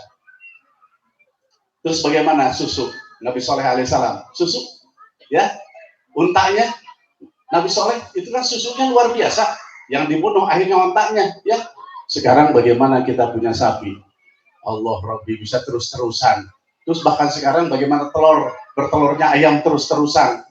Terus bagaimana susu Nabi Soleh alaihissalam? Susu, ya. Untanya Nabi Soleh itu kan susunya luar biasa. Yang dibunuh akhirnya untanya, ya. Sekarang bagaimana kita punya sapi? Allah Rabbi bisa terus-terusan. Terus bahkan sekarang bagaimana bertelurnya ayam terus-terusan.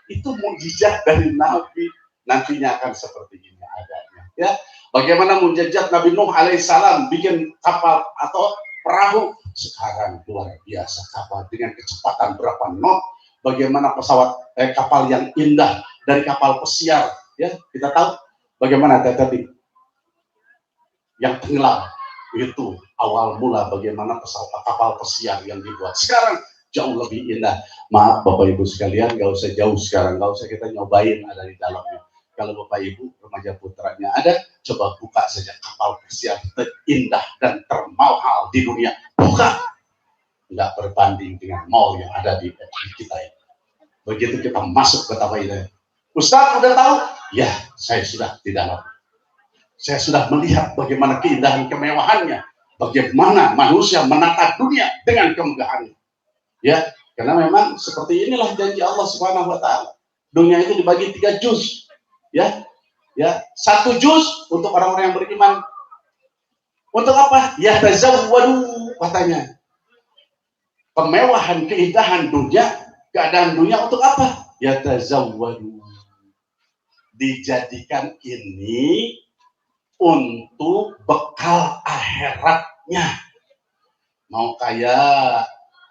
Itu mukjizat dari Nabi. Nantinya akan seperti ini adanya. Ya, bagaimana mukjizat Nabi Nuh alaihissalam bikin kapal atau perahu. Sekarang luar biasa kapal dengan kecepatan berapa knot. Bagaimana kapal yang indah dari kapal pesiar. Ya, kita tahu bagaimana tadi yang tenggelam. Itu awal mula bagaimana kapal pesiar yang dibuat. Sekarang jauh lebih indah. Maaf Bapak Ibu sekalian, gak usah jauh sekarang, gak usah kita nyobain ada di dalamnya. Kalau Bapak Ibu remaja putranya ada, coba buka saja kapal pesiar terindah dan termahal di dunia. Buka, nggak berbanding dengan mall yang ada di kita ini. Begitu kita masuk ke tempat ini, Ustaz udah tahu? Ya, saya sudah di dalam. Saya sudah melihat bagaimana keindahan kemewahannya, bagaimana manusia menata dunia dengan kemegahannya. Ya, karena memang seperti inilah janji Allah Subhanahu wa taala. Dunia itu dibagi 3 juz. Ya. Ya, 1 juz untuk orang-orang yang beriman. Untuk apa? Ya tazawwadu katanya. Kemewahan, keindahan dunia, keadaan dunia untuk apa? Ya tazawwadu. Dijadikan ini untuk bekal akhiratnya. Mau kaya,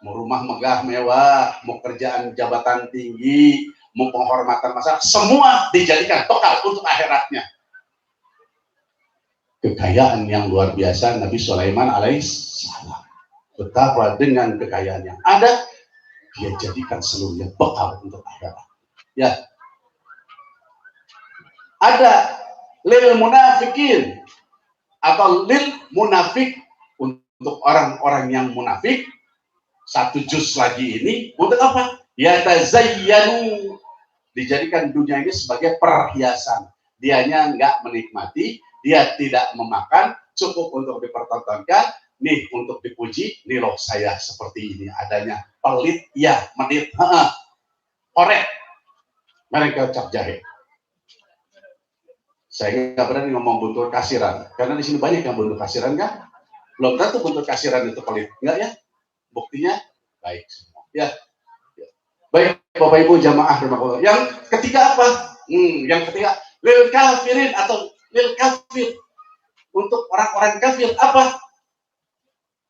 mau rumah megah mewah, mau kerjaan jabatan tinggi, mau penghormatan masyarakat, semua dijadikan bekal untuk akhiratnya. Kekayaan yang luar biasa Nabi Sulaiman alaihissalam. Betapa dengan kekayaan yang ada, dia jadikan seluruhnya bekal untuk akhirat. Ya. Ada lil munafikin atau lil munafik, untuk orang-orang yang munafik. 1 juz lagi ini untuk apa? Ya tazayyanu, dijadikan dunia ini sebagai perhiasan. Dianya nggak menikmati, dia tidak memakan, cukup untuk dipertontonkan. Nih untuk dipuji, nih loh saya seperti ini adanya. Pelit ya, menit, korek, mereka cap jahe. Saya nggak berani ngomong buntut kasiran, karena di sini banyak yang buntut kasiran kan. Belum tentu buntut kasiran itu pelit, enggak ya? Buktinya baik semua. Ya. Baik Bapak Ibu jamaah rumah. Yang ketiga apa? Yang ketiga lil kafirin atau lil kafir. Untuk orang-orang kafir apa?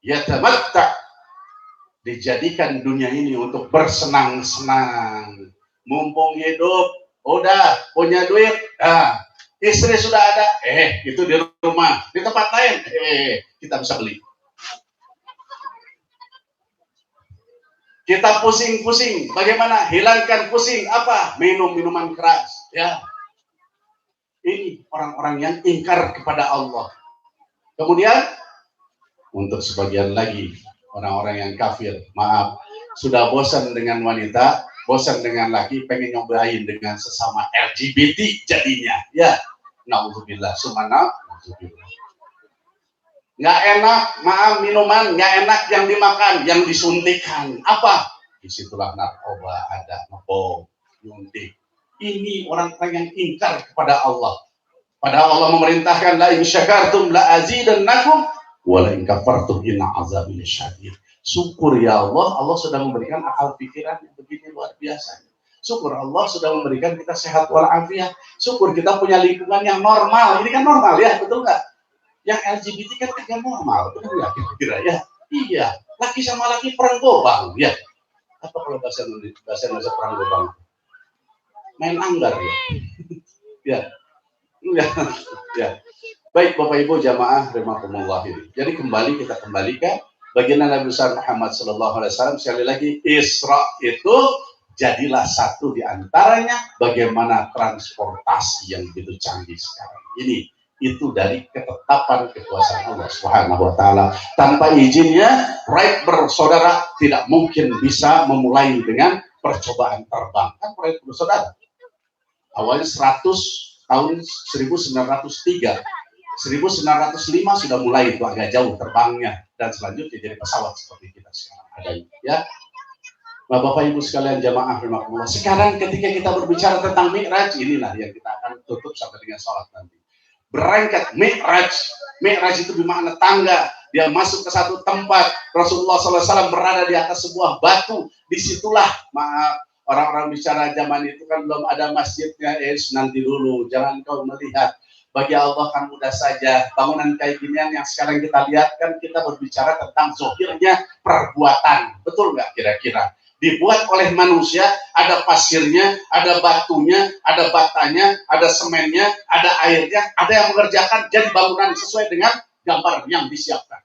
Ya tamatta. Dijadikan dunia ini untuk bersenang-senang. Mumpung hidup, udah punya duit, istri sudah ada, itu di rumah, di tempat lain, kita bisa beli. Kita pusing-pusing, bagaimana hilangkan pusing? Apa? Minum minuman keras. Ya, ini orang-orang yang ingkar kepada Allah. Kemudian untuk sebagian lagi orang-orang yang kafir, maaf, sudah bosan dengan wanita, bosan dengan laki, pengen nyobain dengan sesama LGBT jadinya. Ya, naudzubillah, sumana, naudzubillah. Nggak enak, maaf, minuman nggak enak yang dimakan, yang disuntikan. Apa? Disitulah narkoba ada, ngebom, nyuntik. Ini orang-orang yang ingkar kepada Allah. Padahal Allah memerintahkan la in syakartum la azidannakum wa la in kafartum inna azabi lasyadid. Syukur ya Allah, Allah sudah memberikan akal pikiran yang begini luar biasa. Syukur Allah sudah memberikan kita sehat walafiat. Syukur kita punya lingkungan yang normal. Ini kan normal ya, betul nggak? Yang LGBT kan tidak normal, betul nggak kira-kira ya? Iya, laki sama laki perang gobang, ya. Apa kalau bahasa Indonesia perang gobang? Main anggar ya. Ya. Ya. Baik Bapak Ibu jamaah rahimakumullah ini. Jadi kita kembalikan baginda Nabi besar Muhammad sallallahu alaihi wasallam. Sekali lagi, Isra itu jadilah satu di antaranya bagaimana transportasi yang begitu canggih sekarang ini. Itu dari ketetapan kekuasaan Allah Subhanahu wa taala. Tanpa izinnya, right bersaudara tidak mungkin bisa memulai dengan percobaan terbang. Kan right bersaudara. Awalnya 100 tahun 1903, 1905 sudah mulai itu agak jauh terbangnya dan selanjutnya jadi pesawat seperti kita sekarang ada ya. Nah, Bapak Ibu sekalian jamaah rahimakumullah. Sekarang ketika kita berbicara tentang Mi'raj, inilah yang kita akan tutup sampai dengan sholat nanti. Berangkat Mi'raj. Mi'raj itu bermakna tangga. Dia masuk ke satu tempat. Rasulullah SAW berada di atas sebuah batu. Disitulah, maaf, orang-orang bicara zaman itu kan belum ada masjidnya. Nanti dulu, jangan kau melihat. Bagi Allah kan mudah saja. Bangunan kayak ginian yang sekarang kita lihat kan kita berbicara tentang zohirnya perbuatan. Betul nggak kira-kira? Dibuat oleh manusia, ada pasirnya, ada batunya, ada batanya, ada semennya, ada airnya, ada yang mengerjakan jadi bangunan sesuai dengan gambar yang disiapkan.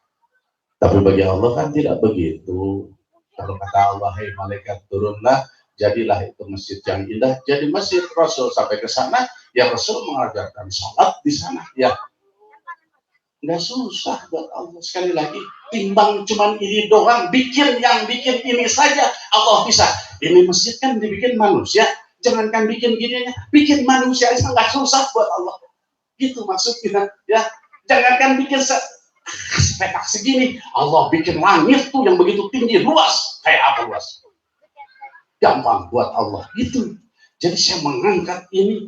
Tapi bagi Allah kan tidak begitu. Kalau kata Allah, hai malaikat turunlah, jadilah itu masjid yang indah. Jadi masjid. Rasul sampai ke sana, ya Rasul mengajarkan sholat di sana. Ya, nggak susah buat Allah. Sekali lagi, timbang cuman ini doang, bikin ini saja Allah bisa. Ini masjid kan dibikin manusia, jangankan bikin gininya, bikin manusia itu nggak susah buat Allah. Gitu maksudnya ya. Jangankan bikin sepetak segini, Allah bikin langit tuh yang begitu tinggi, luas. Kayak apa luas? Gampang buat Allah. Gitu. Jadi saya mengangkat ini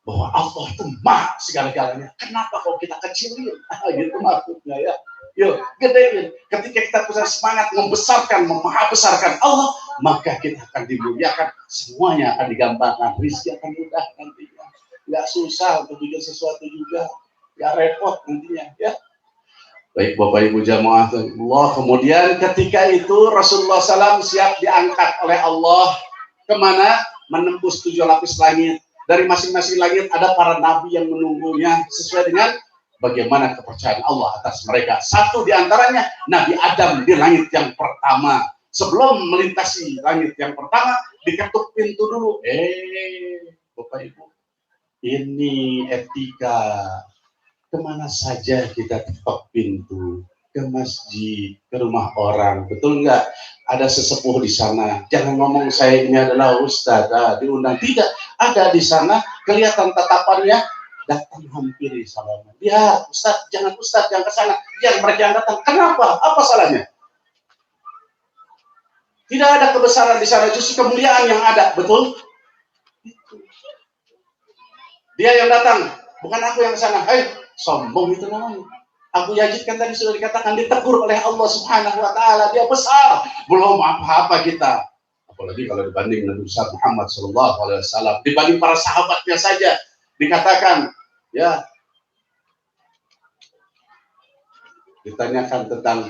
bahwa Allah itu maha segala-galanya. Kenapa kalau kita kecilin? Gitu maksudnya ya. Yuk, gedein. Ketika kita punya semangat membesarkan, memahabesarkan Allah, maka kita akan dimuliakan. Semuanya akan digampangkan. Rizki akan mudah nantinya. Nggak susah untuk bikin sesuatu juga. Nggak repot nantinya. Ya. Baik Bapak Ibu jamaah Allah. Kemudian ketika itu Rasulullah SAW siap diangkat oleh Allah. Kemana? Menembus 7 lapis langit. Dari masing-masing langit ada para nabi yang menunggunya sesuai dengan bagaimana kepercayaan Allah atas mereka. Satu di antaranya Nabi Adam di langit yang pertama. Sebelum melintasi langit yang pertama, diketuk pintu dulu. Bapak Ibu, ini etika. Kemana saja kita ketok pintu? Ke masjid, ke rumah orang, betul nggak? Ada sesepuh di sana, jangan ngomong saya ini adalah ustadz, diundang, tidak, ada di sana, kelihatan tatapannya, datang hampiri salaman. Ya ustadz, jangan ke sana, biar mereka yang datang. Kenapa? Apa salahnya? Tidak ada kebesaran di sana, justru kemuliaan yang ada, betul? Dia yang datang, bukan aku yang ke sana. Sombong itu namanya. Abu Yazid kan tadi sudah dikatakan ditegur oleh Allah Subhanahu wa taala, dia besar, belum apa-apa kita. Apalagi kalau dibanding Nabi besar Muhammad sallallahu alaihi wasallam, dibanding para sahabatnya saja dikatakan ya. Ditanyakan tentang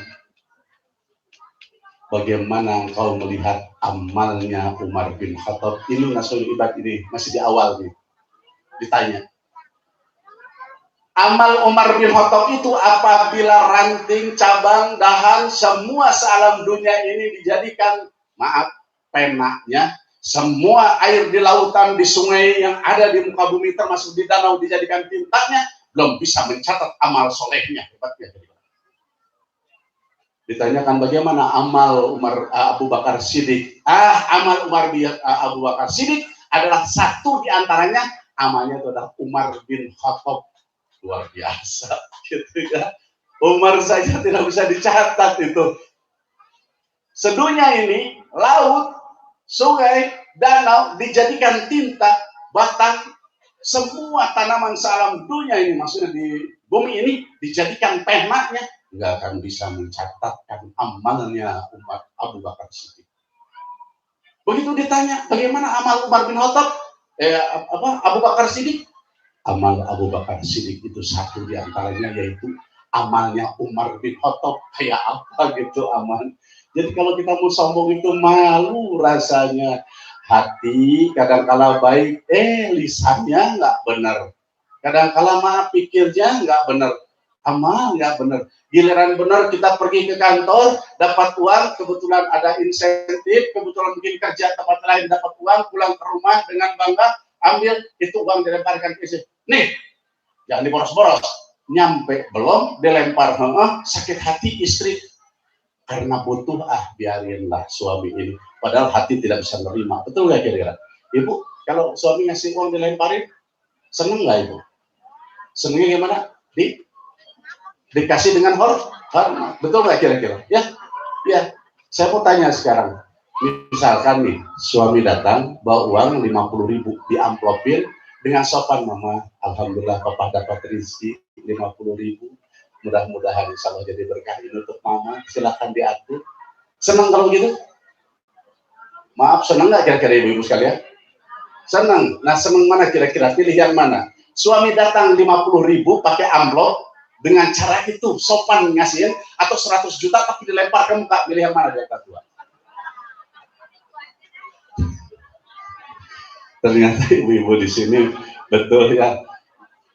bagaimana engkau melihat amalnya Umar bin Khattab. Ini Nasul Ibad ini masih di awal nih. Ditanya. Amal Umar bin Khattab itu apabila ranting, cabang, dahan, semua sealam dunia ini dijadikan, maaf, penanya, semua air di lautan, di sungai yang ada di muka bumi termasuk di danau dijadikan tintanya, belum bisa mencatat amal solehnya. Hebatnya. Ditanyakan bagaimana amal Abu Bakar Siddiq. Amal Abu Bakar Siddiq adalah satu di antaranya, amalnya itu adalah Umar bin Khattab. Luar biasa, gitu ya. Umar saja tidak bisa dicatat itu. Sedunia ini, laut, sungai, danau dijadikan tinta, batang, semua tanaman sealam dunia ini, maksudnya di bumi ini dijadikan penanya, nggak akan bisa mencatatkan amalnya Abu Bakar Siddiq. Begitu ditanya bagaimana amal Umar bin Khattab, Abu Bakar Siddiq, amal Abu Bakar Siddiq itu satu di antaranya, yaitu amalnya Umar bin Khattab. Kayak apa gitu amal. Jadi kalau kita mau sombong itu malu rasanya. Hati kadang-kala baik, lisannya nggak benar. Kadang-kala maaf pikirnya nggak benar. Amal nggak benar. Giliran benar kita pergi ke kantor, dapat uang, kebetulan ada insentif, kebetulan mungkin kerja tempat lain dapat uang, pulang ke rumah dengan bangga, ambil itu uang dilemparkan ke istri. Nih, jangan diboros-boros. Nyampe belum dilempar, sakit hati istri. Karena butuh, biarinlah suami ini. Padahal hati tidak bisa menerima. Betul nggak kira-kira? Ibu, kalau suami ngasih uang dilemparin, seneng nggak ibu? Senengnya gimana? Dikasih dengan hormat. Betul nggak kira-kira? Ya. Saya mau tanya sekarang. Misalkan nih, suami datang bawa uang 50.000 diamplopin dengan sopan, mama, alhamdulillah papa dapat rezeki 50.000. Mudah-mudahan insya Allah jadi berkah ini untuk mama. Silahkan diatur. Senang kalau gitu? Maaf, senang nggak kira-kira ibu-ibu sekalian? Senang. Nah, senang mana kira-kira? Pilih yang mana? Suami datang 50.000 pakai amplop dengan cara itu sopan ngasihin, atau 100 juta tapi dilempar ke muka, pilih yang mana di antara dua? Ternyata ibu-ibu di sini betul ya,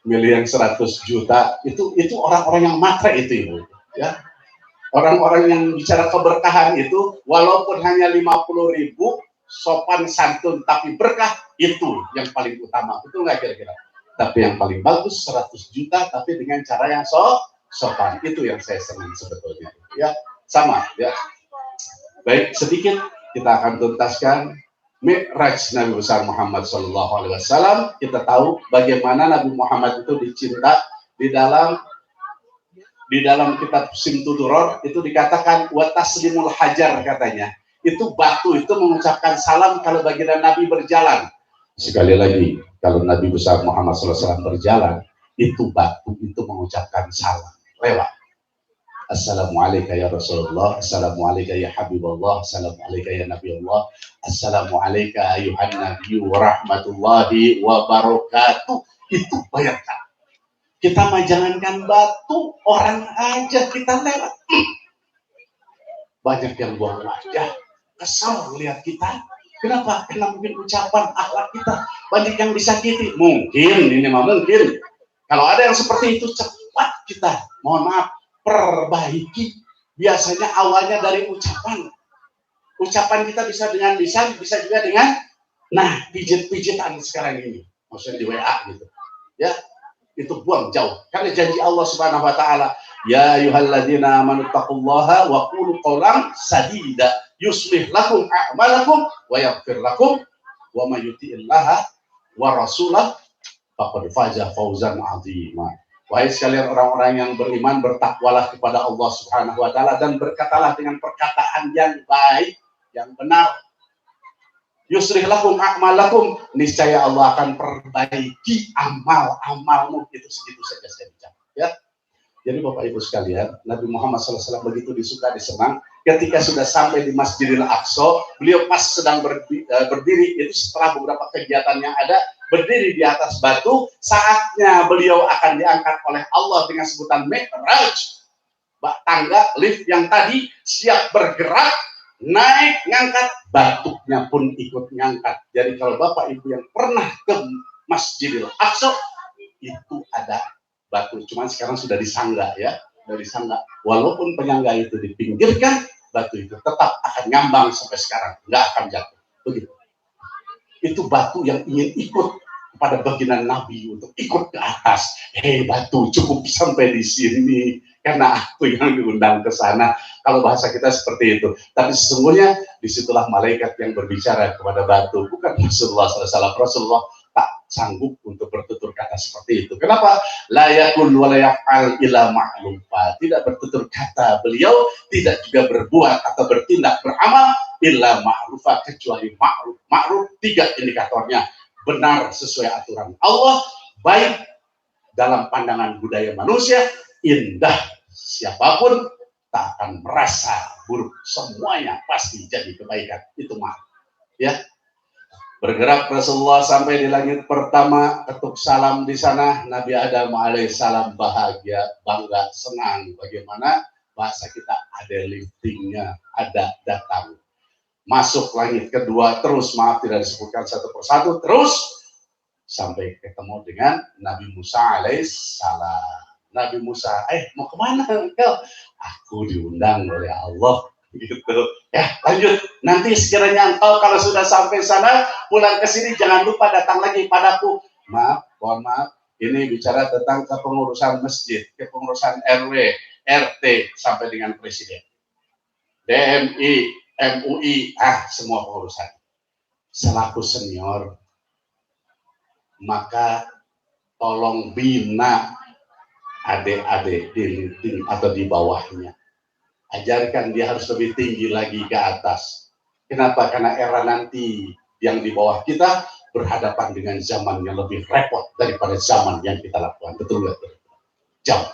milih yang 100 juta itu orang-orang yang matre itu ibu ya. Orang-orang yang bicara keberkahan itu walaupun hanya 50.000 sopan santun tapi berkah, itu yang paling utama. Betul nggak kira-kira? Tapi yang paling bagus 100 juta tapi dengan cara yang sopan. Itu yang saya senang sebetulnya ya. Sama ya. Baik, sedikit kita akan tuntaskan Mi'raj Nabi besar Muhammad SAW. Kita tahu bagaimana Nabi Muhammad itu dicinta. Di dalam kitab Simtuduror itu dikatakan wa taslimul hajar, katanya itu batu itu mengucapkan salam kalau baginda Nabi berjalan. Sekali lagi, kalau Nabi besar Muhammad SAW berjalan, itu batu itu mengucapkan salam lewat. Assalamualaikum ya Rasulullah, Assalamualaikum ya Habibullah, Assalamualaikum ya Nabi Allah, Assalamualaikum ayuhan Nabi wa rahmatullahi wa barakatuh. Itu bayangkan, kita mah jangankan batu, orang aja kita lewat. Banyak yang buang wajah, kesal lihat kita. Kenapa? Karena mungkin ucapan akhlak kita banyak yang disakiti. Mungkin, ini mah mungkin. Kalau ada yang seperti itu, cepat kita, mohon maaf, perbaiki. Biasanya awalnya dari ucapan. Ucapan kita bisa dengan lisan, bisa juga dengan pijit-pijitan sekarang ini. Maksudnya di WA gitu. Ya, itu buang jauh. Karena janji Allah Subhanahu wa taala, ya ayyuhalladzina amanu taqullaha wa qulu qawlan sadida yuslih lakum a'malakum wa yaghfir lakum wa may yuti'illaha wa rasulahu faqad faza fawzan 'azima. Wahai sekalian orang-orang yang beriman, bertakwalah kepada Allah Subhanahu wa taala dan berkatalah dengan perkataan yang baik, yang benar. Yusrih lakum a'malakum, niscaya Allah akan perbaiki amal-amalmu. Itu segitu saja saya bicara ya. Jadi Bapak Ibu sekalian, Nabi Muhammad SAW begitu disuka disenang ketika sudah sampai di Masjidil Aqsa. Beliau pas sedang berdiri, itu setelah beberapa kegiatan yang ada, berdiri di atas batu. Saatnya beliau akan diangkat oleh Allah dengan sebutan Mi'raj. Tangga lift yang tadi siap bergerak, naik, ngangkat, batunya pun ikut ngangkat. Jadi kalau Bapak Ibu yang pernah ke Masjidil Aqsa, itu ada batu, cuman sekarang sudah disangga ya, sudah disangga. Walaupun penyangga itu dipinggirkan, batu itu tetap akan ngambang sampai sekarang, nggak akan jatuh. Begitu. Itu batu yang ingin ikut kepada baginda Nabi untuk ikut ke atas. Hei batu, cukup sampai di sini karena aku yang diundang ke sana. Kalau bahasa kita seperti itu. Tapi sesungguhnya disitulah malaikat yang berbicara kepada batu, bukan Rasulullah SAW. Rasulullah tak sanggup untuk bertutur kata seperti itu. Kenapa? La yakul wa la yaf'al illa ma'lufa. Tidak bertutur kata, beliau tidak juga berbuat atau bertindak beramal illa ma'rufa, kecuali ma'ruf. Ma'ruf 3 indikatornya. Benar sesuai aturan Allah, baik dalam pandangan budaya manusia, indah siapapun tak akan merasa buruk, semuanya pasti jadi kebaikan. Itu mah ya. Bergerak Rasulullah sampai di langit pertama, ketuk salam di sana. Nabi Adam alaihissalam bahagia, bangga, senang. Bagaimana bahasa kita, ada liftingnya, ada datang. Masuk langit kedua, terus maaf tidak disebutkan satu persatu, terus sampai ketemu dengan Nabi Musa alaihissalam. Nabi Musa, mau kemana engkau? Aku diundang oleh Allah, gitu. Ya, lanjut. Nanti sekiranya engkau kalau sudah sampai sana, pulang ke sini jangan lupa datang lagi padaku. Maaf, mohon maaf. Ini bicara tentang kepengurusan masjid, kepengurusan RW, RT sampai dengan presiden, DMI, MUI, semua pengurusan. Selaku senior, maka tolong bina adik-adik di leading atau di bawahnya. Ajarkan dia harus lebih tinggi lagi ke atas. Kenapa? Karena era nanti yang di bawah kita berhadapan dengan zaman yang lebih repot daripada zaman yang kita lakukan. Betul nggak? Jauh.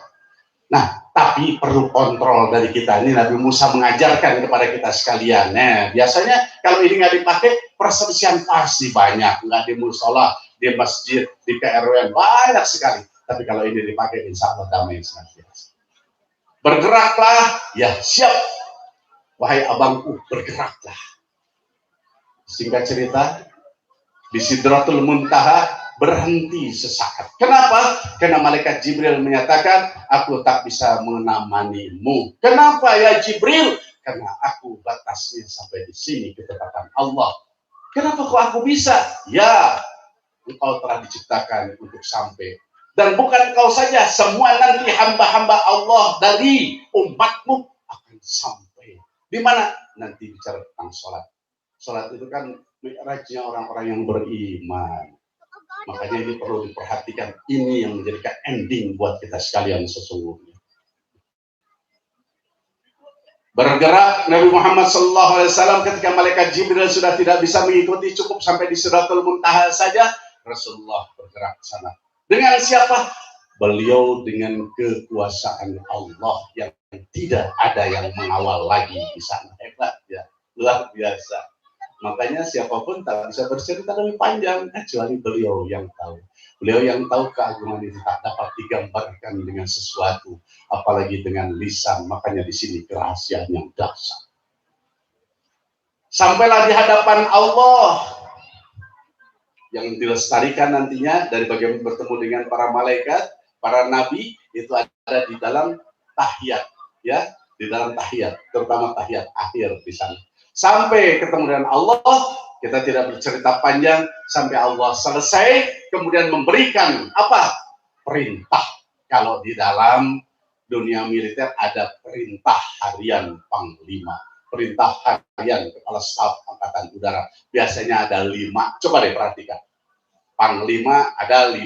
Nah, tapi perlu kontrol dari kita. Ini Nabi Musa mengajarkan kepada kita sekalian. Nah, biasanya kalau ini nggak dipakai, perselisihan pasti banyak. Nggak di musola, di masjid, di KRW, banyak sekali. Tapi kalau ini dipakai, insya Allah damai senantiasa. Bergeraklah, ya siap. Wahai abangku, bergeraklah. Singkat cerita, di Sidratul Muntaha, berhenti sesaat. Kenapa? Karena malaikat Jibril menyatakan, aku tak bisa menemanimu. Kenapa ya Jibril? Karena aku batasnya sampai di sini, ketetapan Allah. Kenapa kok aku bisa? Ya, engkau telah diciptakan untuk sampai. Dan bukan kau saja, semua nanti hamba-hamba Allah dari umatmu akan sampai. Di mana? Nanti bicara tentang sholat. Sholat itu kan mi'rajnya orang-orang yang beriman. Makanya ini perlu diperhatikan. Ini yang menjadikan ending buat kita sekalian sesungguhnya. Bergerak Nabi Muhammad SAW ketika malaikat Jibril sudah tidak bisa mengikuti, cukup sampai di Sidratul Muntaha saja. Rasulullah bergerak ke sana. Dengan siapa? Beliau dengan kekuasaan Allah yang tidak ada yang mengawal lagi di sana. Hebat ya, luar biasa. Makanya siapapun tak bisa bercerita lebih panjang kecuali beliau yang tahu. Beliau yang tahu keagungan itu tak dapat digambarkan dengan sesuatu, apalagi dengan lisan. Makanya di sini kerahasiaan yang dahsyat. Sampailah di hadapan Allah yang dilestarikan nantinya dari bagaimana bertemu dengan para malaikat, para nabi, itu ada di dalam tahiyat, ya, di dalam tahiyat, terutama tahiyat akhir di sana. Sampai ketemu dengan Allah, kita tidak bercerita panjang, sampai Allah selesai, kemudian memberikan apa? Perintah. Kalau di dalam dunia militer ada perintah harian panglima, perintah harian kepala staf angkatan udara. Biasanya ada 5, coba deh perhatikan. Panglima ada 5,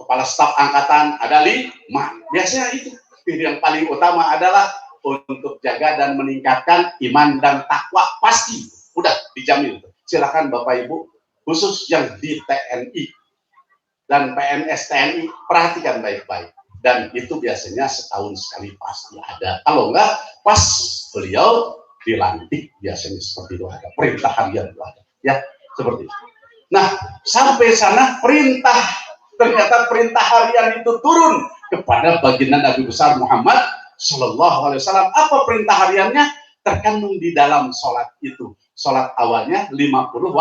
kepala staf angkatan ada 5. Biasanya itu. Yang paling utama adalah untuk jaga dan meningkatkan iman dan takwa, pasti udah dijamin. Silakan Bapak Ibu, khusus yang di TNI dan PNS TNI, perhatikan baik-baik. Dan itu biasanya setahun sekali pasti ada. Kalau enggak, pas beliau dilantik biasanya seperti itu ada. Perintah harian itu ada. Ya, seperti itu. Nah, sampai sana ternyata perintah harian itu turun kepada baginda Nabi besar Muhammad Sallallahu Alaihi Wasallam. Apa perintah hariannya? Terkandung di dalam sholat itu. Sholat awalnya 50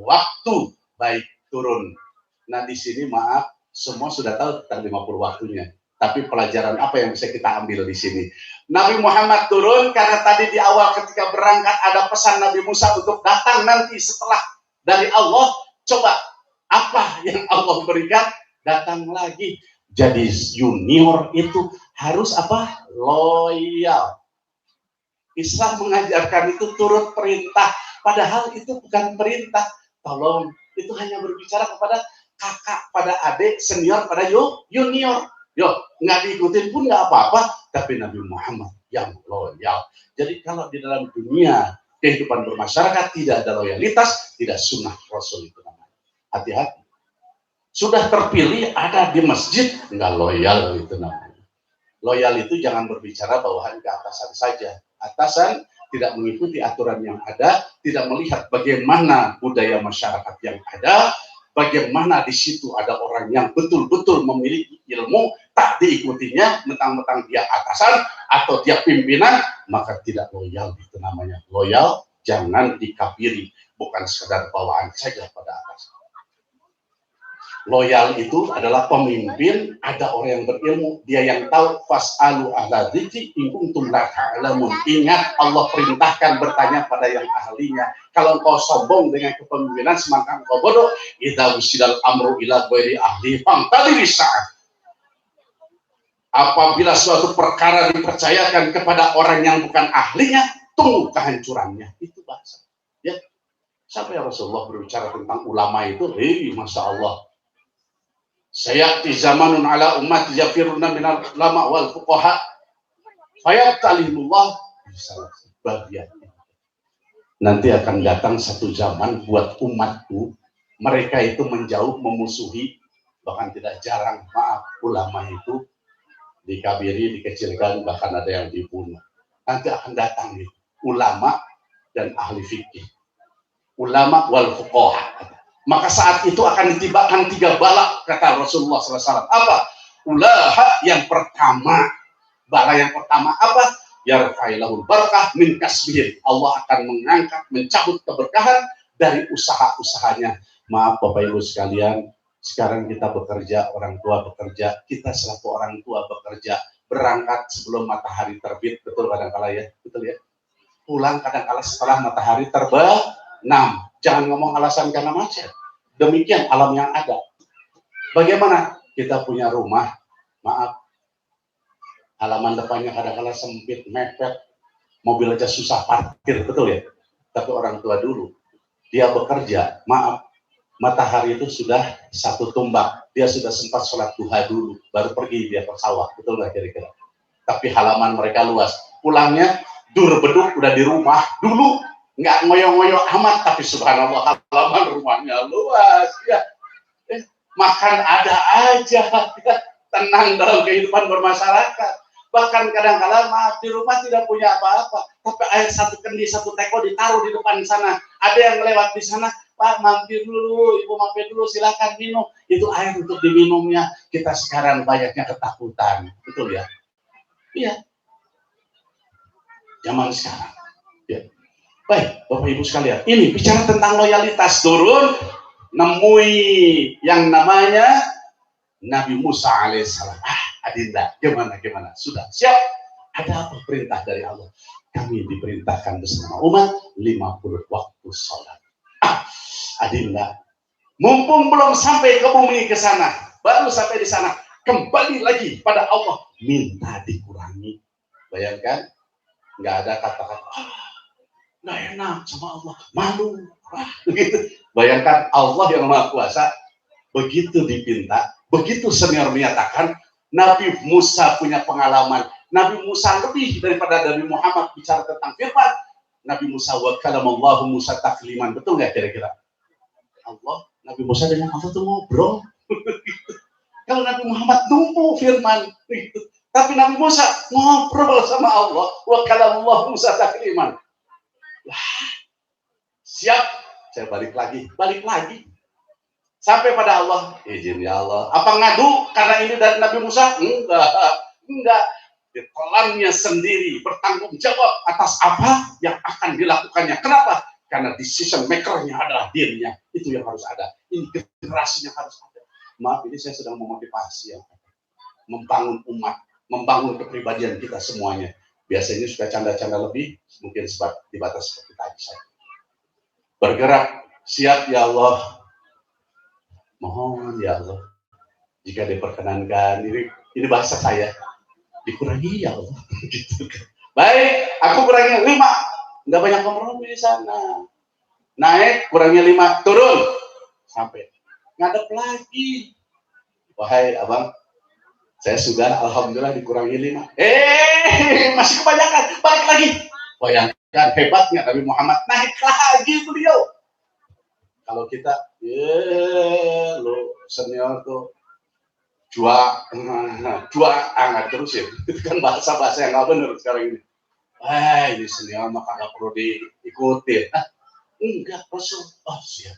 waktu baik turun. Nah di sini maaf, semua sudah tahu tentang 50 waktunya. Tapi pelajaran apa yang bisa kita ambil di sini? Nabi Muhammad turun karena tadi di awal ketika berangkat ada pesan Nabi Musa untuk datang nanti setelah dari Allah. Coba Apa yang Allah berikan datang lagi. Jadi junior itu harus apa? Loyal. Islam mengajarkan itu turut perintah, padahal itu bukan perintah. Tolong, itu hanya berbicara kepada kakak, pada adik, senior, pada junior. Yo, nggak diikutin pun nggak apa-apa, tapi Nabi Muhammad yang loyal. Jadi kalau di dalam dunia kehidupan bermasyarakat tidak ada loyalitas, tidak sunnah Rasul itu namanya. Hati-hati. Sudah terpilih ada di masjid, nggak loyal itu namanya. Loyal itu jangan berbicara bawahan ke atasan saja. Atasan tidak mengikuti aturan yang ada, tidak melihat bagaimana budaya masyarakat yang ada, bagaimana di situ ada orang yang betul-betul memiliki ilmu, tak diikutinya, mentang-mentang dia atasan atau dia pimpinan, maka tidak loyal itu namanya. Loyal jangan dikafiri, bukan sekedar bawaan saja pada atasan. Loyal itu adalah pemimpin, ada orang yang berilmu, dia yang tahu. Fas'alu ahla dzikri in kuntum la ta'lamun. Ingat, Allah perintahkan bertanya pada yang ahlinya. Kalau engkau sombong dengan kepemimpinan, semangka engkau bodoh. Idza wusidal amru ila ghairi ahli fantadiri sa'at. Apabila suatu perkara dipercayakan kepada orang yang bukan ahlinya, tunggu kehancurannya. Itu bahasa. Ya. Siapa yang Rasulullah berbicara tentang ulama itu? Masya Allah. Sayati zamanun ala umat yafiruna minal ulama wal fuqaha fayabtalihullah bagian. Nanti akan datang satu zaman buat umatku, mereka itu menjauh, memusuhi, bahkan tidak jarang, maaf, ulama itu dikabiri, dikecilkan, bahkan ada yang dibunuh. Nanti akan datang nih, ulama dan ahli fikih, ulama wal fuqaha. Maka saat itu akan ditibakan 3 bala, kata Rasulullah SAW. Apa? Ulaha yang pertama. Bala yang pertama apa? Yarfailahul barakah min kasbihim. Allah akan mengangkat, mencabut keberkahan dari usaha-usahanya. Maaf Bapak Ibu sekalian, sekarang kita bekerja, orang tua bekerja, kita selaku orang tua bekerja, berangkat sebelum matahari terbit, betul kadang-kala ya, betul ya. Pulang kadang-kala setelah matahari terbenam. Jangan ngomong alasan karena macet. Demikian alam yang ada. Bagaimana kita punya rumah, maaf, halaman depannya kadang-kala sempit, mepet, mobil aja susah parkir, betul ya? Tapi orang tua dulu, dia bekerja, maaf, matahari itu sudah 1 tumbak, dia sudah sempat sholat duha dulu, baru pergi dia ke sawah, betul nggak kira-kira? Tapi halaman mereka luas, pulangnya dur beduk udah di rumah dulu, nggak ngoyo-ngoyo amat, tapi subhanallah halaman rumahnya luas ya. Makan ada aja ya. Tenang dalam kehidupan bermasyarakat. Bahkan kadang-kadang maaf di rumah tidak punya apa-apa, tapi air 1 kendi 1 teko ditaruh di depan sana. Ada yang lewat di sana, Pak mampir dulu, Ibu mampir dulu, silakan minum. Itu air untuk diminumnya. Kita sekarang banyaknya ketakutan, betul ya? Iya. Zaman sekarang. Ya. Baik, Bapak Ibu sekalian, ini bicara tentang loyalitas, turun nemui yang namanya Nabi Musa alaihissalam. Adinda, gimana? Sudah siap? Ada apa perintah dari Allah? Kami diperintahkan bersama umat 50 waktu sholat. Adinda, mumpung belum sampai ke bumi ke sana, baru sampai di sana, kembali lagi pada Allah, minta dikurangi. Bayangkan, nggak ada kata-kata nggak enak sama Allah, malu, begitu. Bayangkan Allah yang Maha Kuasa begitu dipinta, begitu senior menyatakan. Nabi Musa punya pengalaman. Nabi Musa lebih daripada Nabi Muhammad bicara tentang firman. Nabi Musa wa kalamallahu Musa takliman, betul nggak kira-kira? Allah, Nabi Musa dengan Allah tuh ngobrol. Kalau Nabi Muhammad nunggu firman, tapi Nabi Musa ngobrol sama Allah. Wa kalamallahu Musa takliman. Siap, saya balik lagi sampai pada Allah. Izin ya Allah, apa ngadu karena ini dari Nabi Musa? Enggak, ditelannya sendiri bertanggung jawab atas apa yang akan dilakukannya. Kenapa? Karena decision makernya adalah dirinya. Itu yang harus ada, ini generasinya harus ada. Maaf, ini saya sedang memotivasi ya, membangun umat, membangun kepribadian kita semuanya. Biasanya suka canda-canda lebih, mungkin sebab dibatas seperti tadi saya. Bergerak, siap ya Allah. ya Allah. Jika diperkenankan, ini bahasa saya, dikurangi ya Allah. Gitu kan. Baik, aku kurangi 5. Nggak banyak kompromi di sana. Naik, kurangnya 5, turun. Sampai ngadep lagi. Wahai abang, saya sudah alhamdulillah dikurangi 5. Masih kebanyakan, balik lagi. Bayangkan hebatnya Nabi Muhammad, naik lagi beliau. Kalau kita, lo senior tuh jua nggak terusin. Itu kan bahasa-bahasa yang nggak benar sekarang ini. Ini senior maka nggak perlu diikutin. Enggak, Rasul. Oh siap.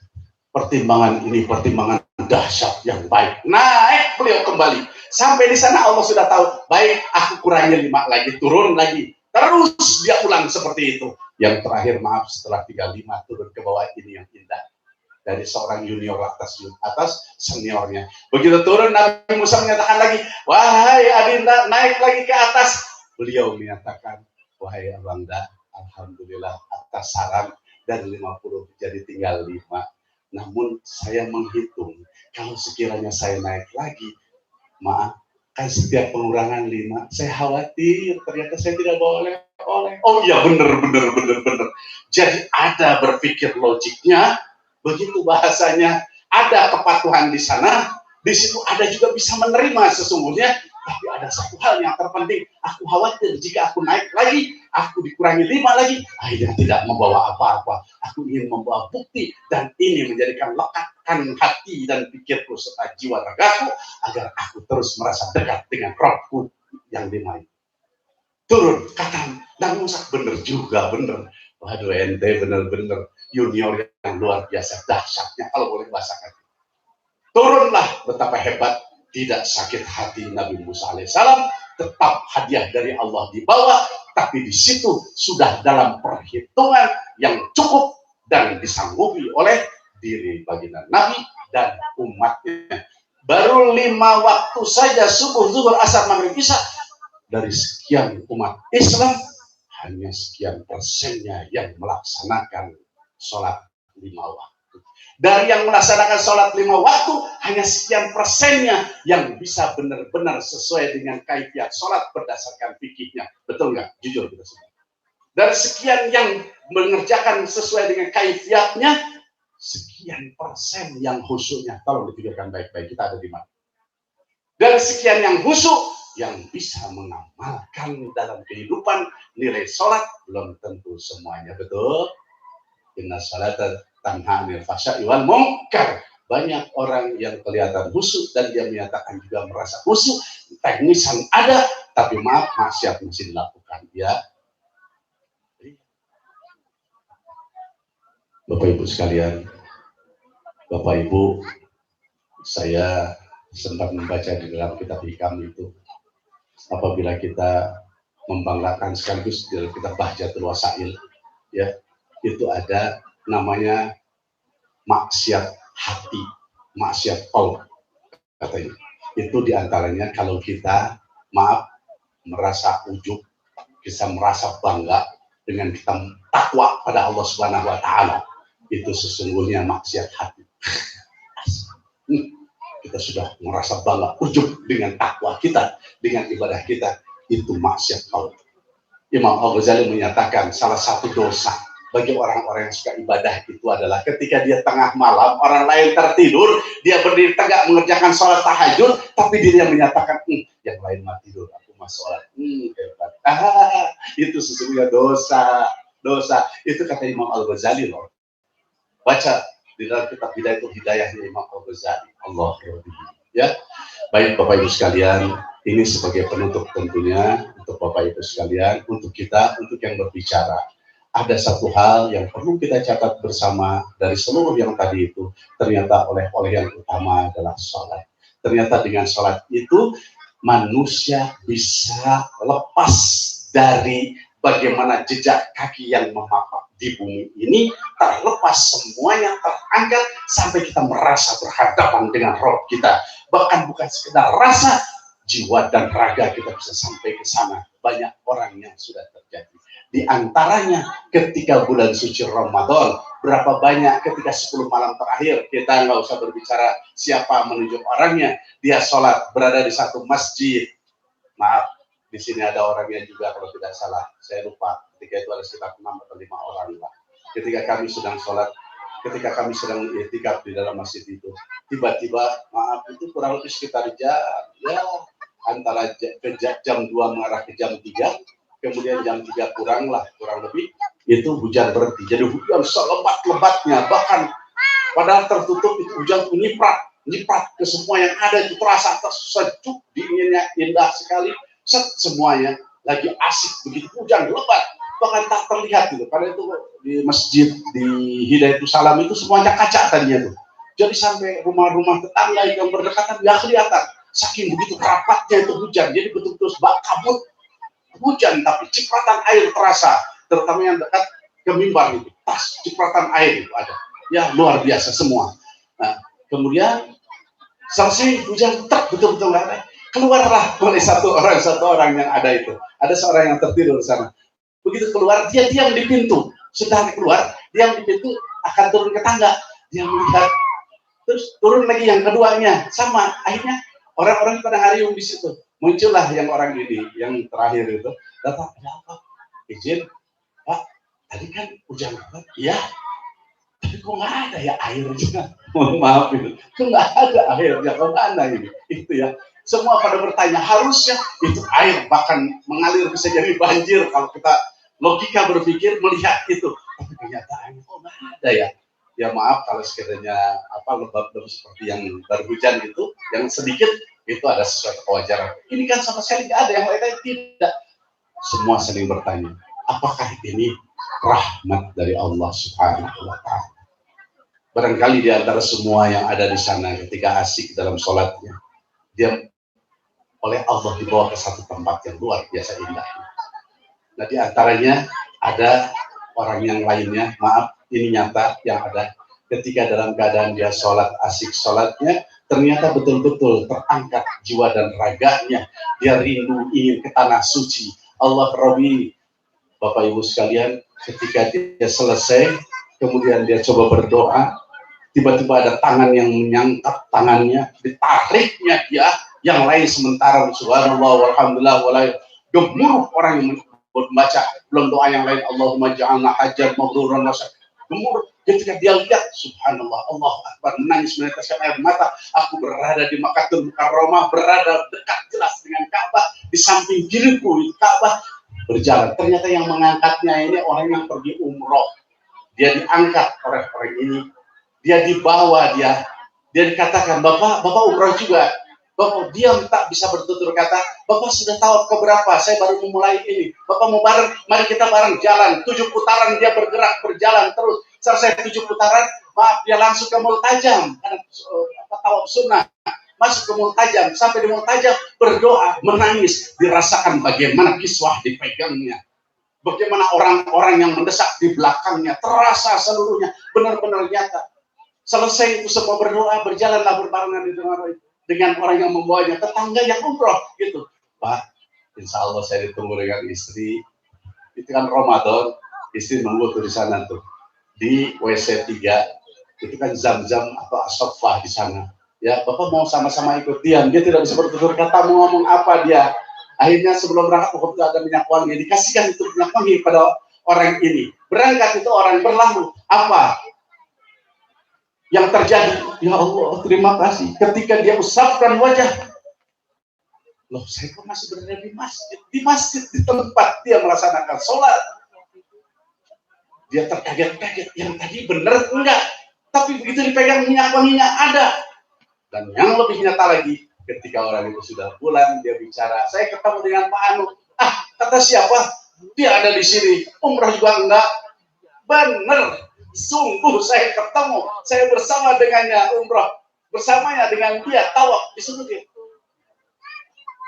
Pertimbangan ini pertimbangan dahsyat yang baik. Naik beliau kembali. Sampai di sana Allah sudah tahu. Baik, aku kurangi 5 lagi, turun lagi. Terus dia ulang seperti itu. Yang terakhir, maaf, setelah 35 turun ke bawah, ini yang indah. Dari seorang junior atas seniornya. Begitu turun, Nabi Musa menyatakan lagi, wahai Adinda, naik lagi ke atas. Beliau menyatakan, wahai Abangda, alhamdulillah atas saran dari 50 jadi tinggal 5. Namun saya menghitung, kalau sekiranya saya naik lagi, maaf, kan setiap pengurangan 5, saya khawatir ternyata saya tidak boleh. Oh iya, bener. Jadi ada berpikir logiknya, begitu bahasanya, ada kepatuhan di sana, di situ ada juga bisa menerima sesungguhnya. Tapi ada satu hal yang terpenting, aku khawatir jika aku naik lagi, aku dikurangi 5 lagi, akhirnya tidak membawa apa-apa. Aku ingin membawa bukti, dan ini menjadikan lekatkan hati dan pikirku serta jiwa ragaku, agar aku terus merasa dekat dengan Rabbku yang dimai. Turun, kata Nabi Musa, bener juga, bener. Waduh, ente bener-bener junior yang luar biasa, dahsyatnya kalau boleh bahasakan. Turunlah, betapa hebat. Tidak sakit hati Nabi Musa alaihissalam, tetap hadiah dari Allah dibawa, tapi di situ sudah dalam perhitungan yang cukup dan disanggupi oleh diri baginda Nabi dan umatnya. Baru 5 waktu saja, subuh, zuhur, asar, maghrib, isya. Dari sekian umat Islam, hanya sekian persennya yang melaksanakan sholat 5 waktu. Dari yang melaksanakan sholat 5 waktu, hanya sekian persennya yang bisa benar-benar sesuai dengan kaifiat sholat berdasarkan fikihnya. Betul nggak? Jujur kita semua. Dari sekian yang mengerjakan sesuai dengan kaifiatnya, sekian persen yang khusyuknya. Tolong dipikirkan baik-baik, kita ada di mana. Dari sekian yang khusyuk, yang bisa mengamalkan dalam kehidupan nilai sholat, belum tentu semuanya. Betul? Inna sholata tanha 'anil fahsya'i wal munkar. Banyak orang yang kelihatan khusyuk dan dia menyatakan juga merasa khusyuk, teknisan ada, tapi maaf, maksiat masih dilakukan. Ya, Bapak Ibu sekalian, Bapak Ibu, saya sempat membaca di dalam kitab Hikam itu, apabila kita membanggakan sekaligus di dalam kitab Bahjatul Wasail, ya, itu ada namanya maksiat hati, maksiat qalb katanya. Itu diantaranya kalau kita, maaf, merasa ujub, kita merasa bangga dengan kita takwa pada Allah Subhanahu wa Ta'ala, itu sesungguhnya maksiat hati. Kita sudah merasa bangga, ujub dengan takwa kita, dengan ibadah kita, itu maksiat qalb. Imam Al-Ghazali menyatakan salah satu dosa bagi orang-orang yang suka ibadah itu adalah ketika dia tengah malam, orang lain tertidur, dia berdiri tegak mengerjakan sholat tahajud, tapi dirinya menyatakan, yang lain mah tidur, aku mah sholat. Hebat. Itu sesungguhnya dosa. Itu kata Imam Al-Ghazali loh. Baca di dalam kitab Hidayatul Hidayahnya Imam Al-Ghazali. Allah ya. Baik Bapak Ibu sekalian, ini sebagai penutup tentunya untuk Bapak Ibu sekalian, untuk kita, untuk yang berbicara. Ada satu hal yang perlu kita catat bersama dari seluruh yang tadi itu, ternyata oleh yang utama adalah sholat. Ternyata dengan sholat itu manusia bisa lepas dari bagaimana jejak kaki yang memapak di bumi ini, terlepas semuanya, terangkat sampai kita merasa berhadapan dengan Rob kita. Bahkan bukan sekedar rasa, jiwa dan raga kita bisa sampai ke sana. Banyak orang yang sudah terjadi. Di antaranya ketika bulan suci Ramadan, berapa banyak ketika 10 malam terakhir, kita nggak usah berbicara siapa menunjuk orangnya, dia sholat berada di satu masjid. Maaf, di sini ada orangnya juga kalau tidak salah, saya lupa, ketika itu ada sekitar 6 atau 5 orang lah. Ketika kami sedang sholat, ketika kami sedang i'tikaf di dalam masjid itu, tiba-tiba, maaf, itu kurang lebih sekitar antara jam 2 mengarah ke jam 3, kemudian jam 3 kurang lebih, itu hujan berhenti. Jadi hujan selebat-lebatnya, bahkan padahal tertutup itu hujan nyiprat ke semua yang ada, itu terasa sejuk, dinginnya indah sekali, semuanya lagi asik, begitu hujan lebat, bahkan tak terlihat gitu. Karena itu di masjid di Hidayatul Salam itu semuanya kaca tadinya tuh. Jadi sampai rumah-rumah tetangga yang berdekatan nggak kelihatan, saking begitu rapatnya itu hujan. Jadi betul-betul kabut hujan, tapi cipratan air terasa, terutama yang dekat ke mimbar itu, cipratan air itu ada, ya luar biasa semua. Nah, kemudian selesai hujan, betul-betul nggak ada, keluarlah oleh satu orang yang ada itu, ada seorang yang tertidur di sana. Begitu keluar, dia diam di pintu, sudah keluar, diam di pintu, akan turun ke tangga, dia melihat, terus turun lagi yang keduanya, sama, akhirnya orang-orang pada ngariung di situ. Muncullah yang orang ini, yang terakhir itu, datang, ada apa? Izin, Pak, tadi kan hujan lebat, iya, tapi kok nggak ada ya airnya? Mohon maaf itu, kok nggak ada airnya? Kemana ini? Itu ya. Semua pada bertanya, harusnya itu air bahkan mengalir bisa jadi banjir kalau kita logika berpikir melihat itu. Tapi kenyataannya kok nggak ada ya? Ya maaf kalau sekiranya lembab-lembab seperti yang baru hujan itu, yang sedikit itu ada sesuatu kewajaran. Ini kan sama sekali tidak ada, yang lain tidak. Semua saling bertanya, apakah ini rahmat dari Allah Subhanahu wa Ta'ala? Barangkali di antara semua yang ada di sana ketika asik dalam sholatnya, dia oleh Allah dibawa ke satu tempat yang luar biasa indah. Nah, di antaranya ada orang yang lainnya, maaf, ini nyata yang ada, ketika dalam keadaan dia sholat, asik sholatnya, ternyata betul-betul terangkat jiwa dan raganya, dia rindu ingin ke tanah suci. Allah Rabbi, Bapak Ibu sekalian, ketika dia selesai, kemudian dia coba berdoa, tiba-tiba ada tangan yang menyangkap tangannya, ditariknya dia, yang lain sementara subhanallah walhamdulillah walai, gemuruh orang yang membaca, belum doa yang lain, Allahumma ja'alna hajjan mabruran wa gemuruh. Ketika dia lihat, subhanallah, Allah Akbar, menangis meneteskan air mata, aku berada di Makkahul Mukarramah, berada dekat jelas dengan Ka'bah, di samping kiriku itu Ka'bah, berjalan. Ternyata yang mengangkatnya ini orang yang pergi umroh. Dia diangkat oleh orang ini, dia dibawa, dia dikatakan, Bapak umroh juga. Bapak diam, tak bisa bertutur kata, Bapak sudah tahu keberapa, saya baru memulai ini. Bapak mau bareng, mari kita bareng jalan. 7 putaran dia bergerak, berjalan terus. Selesai 7 putaran, maaf, dia langsung ke Multajam, karena tawaf sunnah. Masuk ke Multajam, sampai di Multajam berdoa, menangis, dirasakan bagaimana kiswah dipegangnya. Bagaimana orang-orang yang mendesak di belakangnya, terasa seluruhnya, benar-benar nyata. Selesai itu semua berdoa, berjalanlah berbarengan dengan orang yang membawanya, tetangga yang umroh gitu. Pak, insya Allah saya ditunggu dengan istri. Itu kan Ramadan, istri nunggu tuh di sana tuh. Di WC 3, itu kan Zam-Zam atau As-Saffah di sana. Ya, Bapak mau sama-sama ikut, diam. Dia tidak bisa bertutur kata, mau ngomong apa dia. Akhirnya sebelum berangkat, waktu ada minyak wangi, dikasihkan itu minyak wangi pada orang ini. Berangkat itu orang berlalu. Apa yang terjadi? Ya Allah, terima kasih. Ketika dia usapkan wajah, loh, saya kok masih berada di masjid? Di masjid, di tempat dia melaksanakan sholat. Dia terkaget-kaget, yang tadi benar enggak? Tapi begitu dipegang minyak wanginya ada. Dan yang lebih nyata lagi, ketika orang itu sudah pulang, dia bicara, saya ketemu dengan Pak Anu. Ah, kata siapa? Dia ada di sini. Umrah juga enggak. Benar. Sungguh saya ketemu, saya bersama dengannya umrah, bersamanya dengan dia tawaf di sini.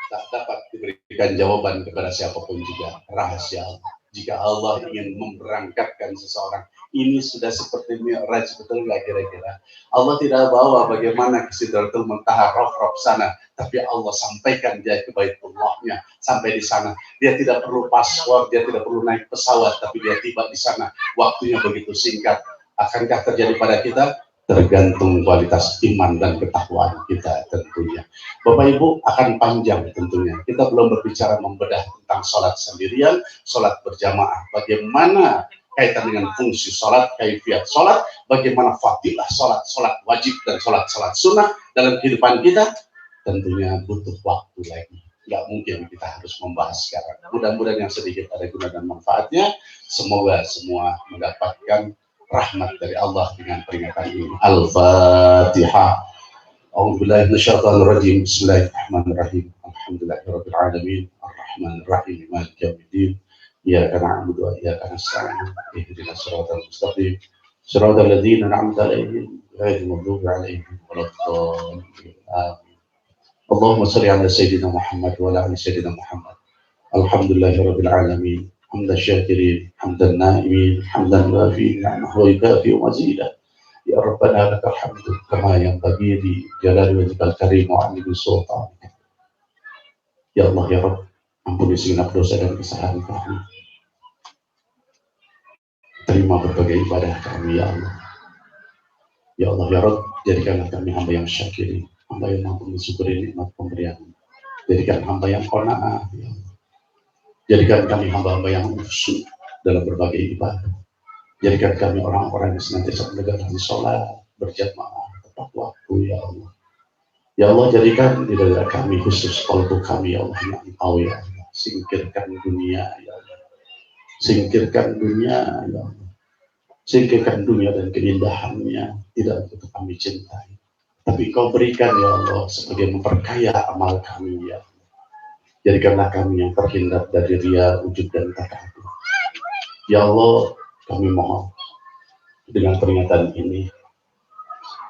Tak dapat diberikan jawaban kepada siapapun juga, rahasia. Jika Allah ingin memberangkatkan seseorang, Ini sudah seperti Mi'raj, betul nggak kira-kira? Allah tidak bawa bagaimana ke Sidratul Muntaha, roh sana, tapi Allah sampaikan dia ke Baitullahnya sampai di sana. Dia tidak perlu password, dia tidak perlu naik pesawat, tapi dia tiba di sana. Waktunya begitu singkat. Akankah terjadi pada kita? Tergantung kualitas iman dan ketakwaan kita tentunya. Bapak Ibu, akan panjang tentunya. Kita belum berbicara membedah tentang sholat sendirian, sholat berjamaah. Bagaimana kaitan dengan fungsi sholat, kaifiat sholat, bagaimana fadilah sholat, sholat wajib dan sholat sunnah dalam kehidupan kita, tentunya butuh waktu lagi. Nggak mungkin kita harus membahas sekarang. Mudah-mudahan yang sedikit ada guna dan manfaatnya. Semoga semua mendapatkan rahmat dari Allah dengan peringatan ini. Al-Fatihah. A'udzubillahi minasyaitonir rajim. Bismillahirrahmanirrahim. Alhamdulillahirabbil alamin. Arrahmanir rahim. Maliki yaumiddin. Iyyaka na'budu wa iyyaka nasta'in. Ihdinas siratal mustaqim. Siratal ladzina an'amta 'alaihim ghairil maghdubi 'alaihim waladdallin. Amin. Allahumma shalli 'ala sayyidina Muhammad wa 'ala ali sayyidina Muhammad. Alhamdulillahirabbil alamin. حمد الشاكرين حمد النائمين حمدا يوافي نعمه ويكافئ مزيدا يا ربنا لك الحمد كما ينبغي لجلال وجهك الكريم وعظيم سلطانك ya Allah ya Rabb, ampuni segenap dosa dan kesalahan kami, terima berbagai ibadah kami ya Allah ya Allah ya Rabb, jadikanlah kami hamba yang syakirin, hamba yang mampu mensyukuri nikmat pemberian, jadikan hamba yang qanaah ya Allah. Jadikan kami hamba-hamba yang khusyuk dalam berbagai ibadah. Jadikan kami orang-orang yang senantiasa menegakkan sholat, berjamaah, tepat waktu, ya Allah. Ya Allah, jadikan di dalam kami khusus kalbu kami, ya Allah, yang Engkau, ya Allah. Singkirkan dunia, ya Allah. Singkirkan dunia, ya Allah. Singkirkan dunia dan keindahannya, tidak untuk kami cintai. Tapi Kau berikan, ya Allah, sebagai memperkaya amal kami, ya Allah. Jadikanlah kami yang terhindar dari ria, ujub, dan takabur. Ya Allah, kami mohon dengan peringatan ini,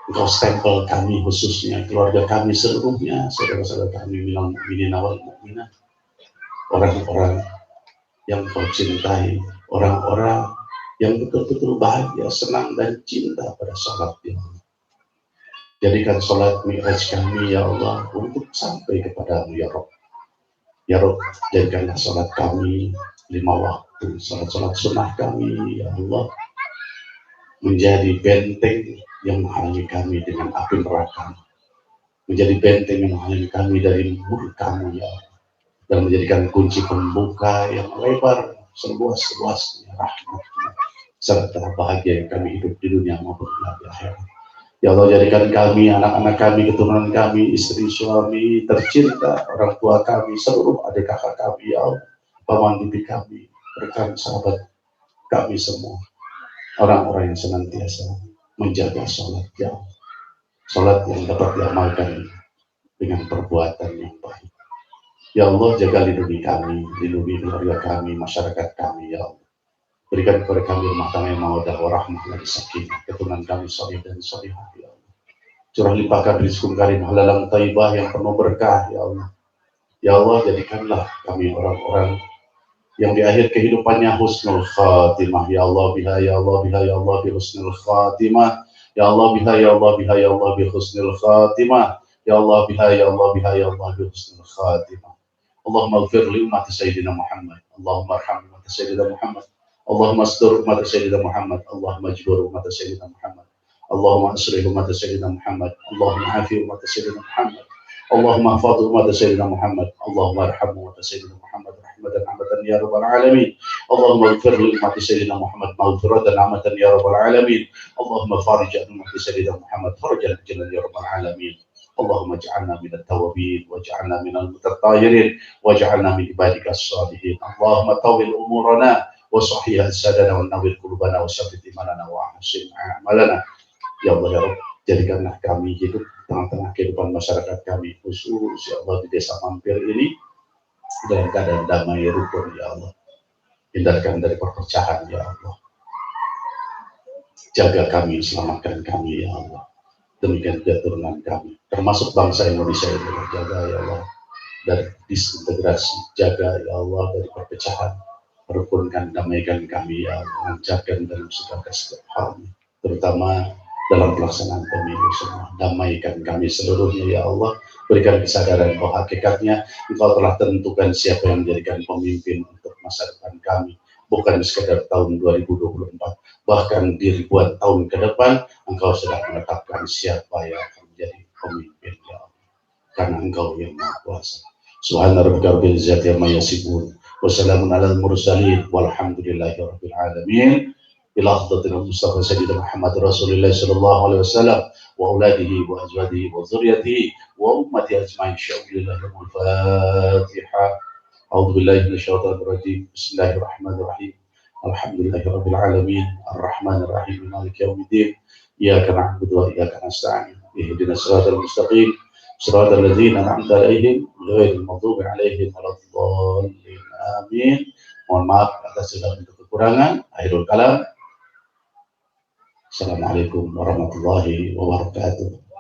Engkau stempel kami khususnya, keluarga kami seluruhnya, saudara-saudara kami, minal mu'minin wal mu'minat, orang-orang yang Kau cintai, orang-orang yang betul-betul bahagia, senang, dan cinta pada sholat, ya Allah. Jadikan sholat Mi'raj kami, ya Allah, untuk sampai kepada-Mu, ya Rabb. Ya Rabb, jadikanlah sholat kami 5 waktu, sholat sunnah kami, ya Allah, menjadi benteng yang menghalangi kami dengan api neraka, menjadi benteng yang menghalangi kami dari murka-Mu, ya Allah, dan menjadikan kunci pembuka yang lebar seluas-luasnya rahmat-Mu, serta bahagia yang kami hidup di dunia maupun di akhirat. Ya Allah, jadikan kami, anak-anak kami, keturunan kami, istri, suami, tercinta, orang tua kami, seluruh adik kakak kami, ya Allah, paman bibi kami, rekan sahabat kami semua, orang-orang yang senantiasa menjaga sholat, ya Allah. Sholat yang dapat diamalkan dengan perbuatan yang baik. Ya Allah, jaga lindungi kami, lindungi keluarga kami, masyarakat kami, ya Allah. Berikan kepada kami rumah tangga yang mawaddah warahmah dan sakinah, keturunan kami sholih dan sholihah, ya Allah. Curah limpahkan rizqun karim halalan thayyibah yang penuh berkah, ya Allah. Ya Allah, jadikanlah kami orang-orang yang di akhir kehidupannya husnul khatimah, ya Allah biha ya Allah biha ya Allah bi husnul khatimah, ya Allah biha ya Allah biha ya Allah bi husnul khatimah, ya Allah biha ya Allah biha ya Allah bi husnul khatimah. Allahumma ighfir li ummati sayyidina Muhammad, Allahumma arham ummati sayyidina Muhammad, Allahumma astur umat Sayyidina Muhammad, Allahumma jibur umat Sayyidina Muhammad, Allahumma asrih umat Sayyidina Muhammad, Allahumma afi umat Sayyidina Muhammad, Allahumma hafadh umat Sayyidina Muhammad, Allahumma arham umat Sayyidina Muhammad rahmatan amatan ya rabbal alamin, Allahumma ighfir li umat Sayyidina Muhammad maghfiratan amatan ya rabbal alamin, Allahumma farij an umat Sayyidina Muhammad farajan ajalan ya rabbal alamin. Allahumma ij'alna minat tawabin waj'alna minal mutatahhirin waj'alna min ibadika as-salihin. Allahumma tawil umurana وصحيح أجسادنا ونور قلوبنا وثبت إيماننا وأحسن أعمالنا. Ya Allah ya Rabb, jadikanlah kami hidup di tengah-tengah kehidupan masyarakat kami, khusus ya Allah di desa Mampir ini dalam keadaan damai rukun, ya Allah. Hindarkan dari perpecahan, ya Allah. Jaga kami, selamatkan kami, ya Allah. Demikian keturunan kami, termasuk bangsa Indonesia ini, jaga ya Allah dari disintegrasi, jaga ya Allah dari perpecahan, rukunkan, damaikan kami ya Allah, lancarkan dalam segala setiap hal, terutama dalam pelaksanaan pemilu semua. Damaikan kami seluruhnya ya Allah, berikan kesadaran bahwa hakikatnya Engkau telah tentukan siapa yang menjadikan pemimpin untuk masa depan kami, bukan sekedar tahun 2024, bahkan di ribuan tahun ke depan Engkau sudah menetapkan siapa yang akan menjadi pemimpin ya Allah, karena Engkau yang Maha Kuasa. Subhana rabbika rabbil izzati amma yasifun wa salamun alal mursalin walhamdulillahi rabbil alamin. إلى حضرة المصطفى سيدنا محمد رسول الله صلى الله عليه وسلم وأولاده وأزواجه وذريته وأمته أجمعين. شكرا لله. الفاتحة. أعوذ بالله من الشيطان الرجيم. بسم الله الرحمن الرحيم. الحمد لله رب العالمين الرحمن الرحيم مالك يوم الدين إياك نعبد وإياك نستعين اهدنا الصراط المستقيم صراط الذين أنعمت عليهم غير المغضوب عليهم ولا الضالين آمين. Mohon maaf atas segala bentuk kekurangan. Akhirul kalam. Assalamualaikum warahmatullahi wabarakatuh.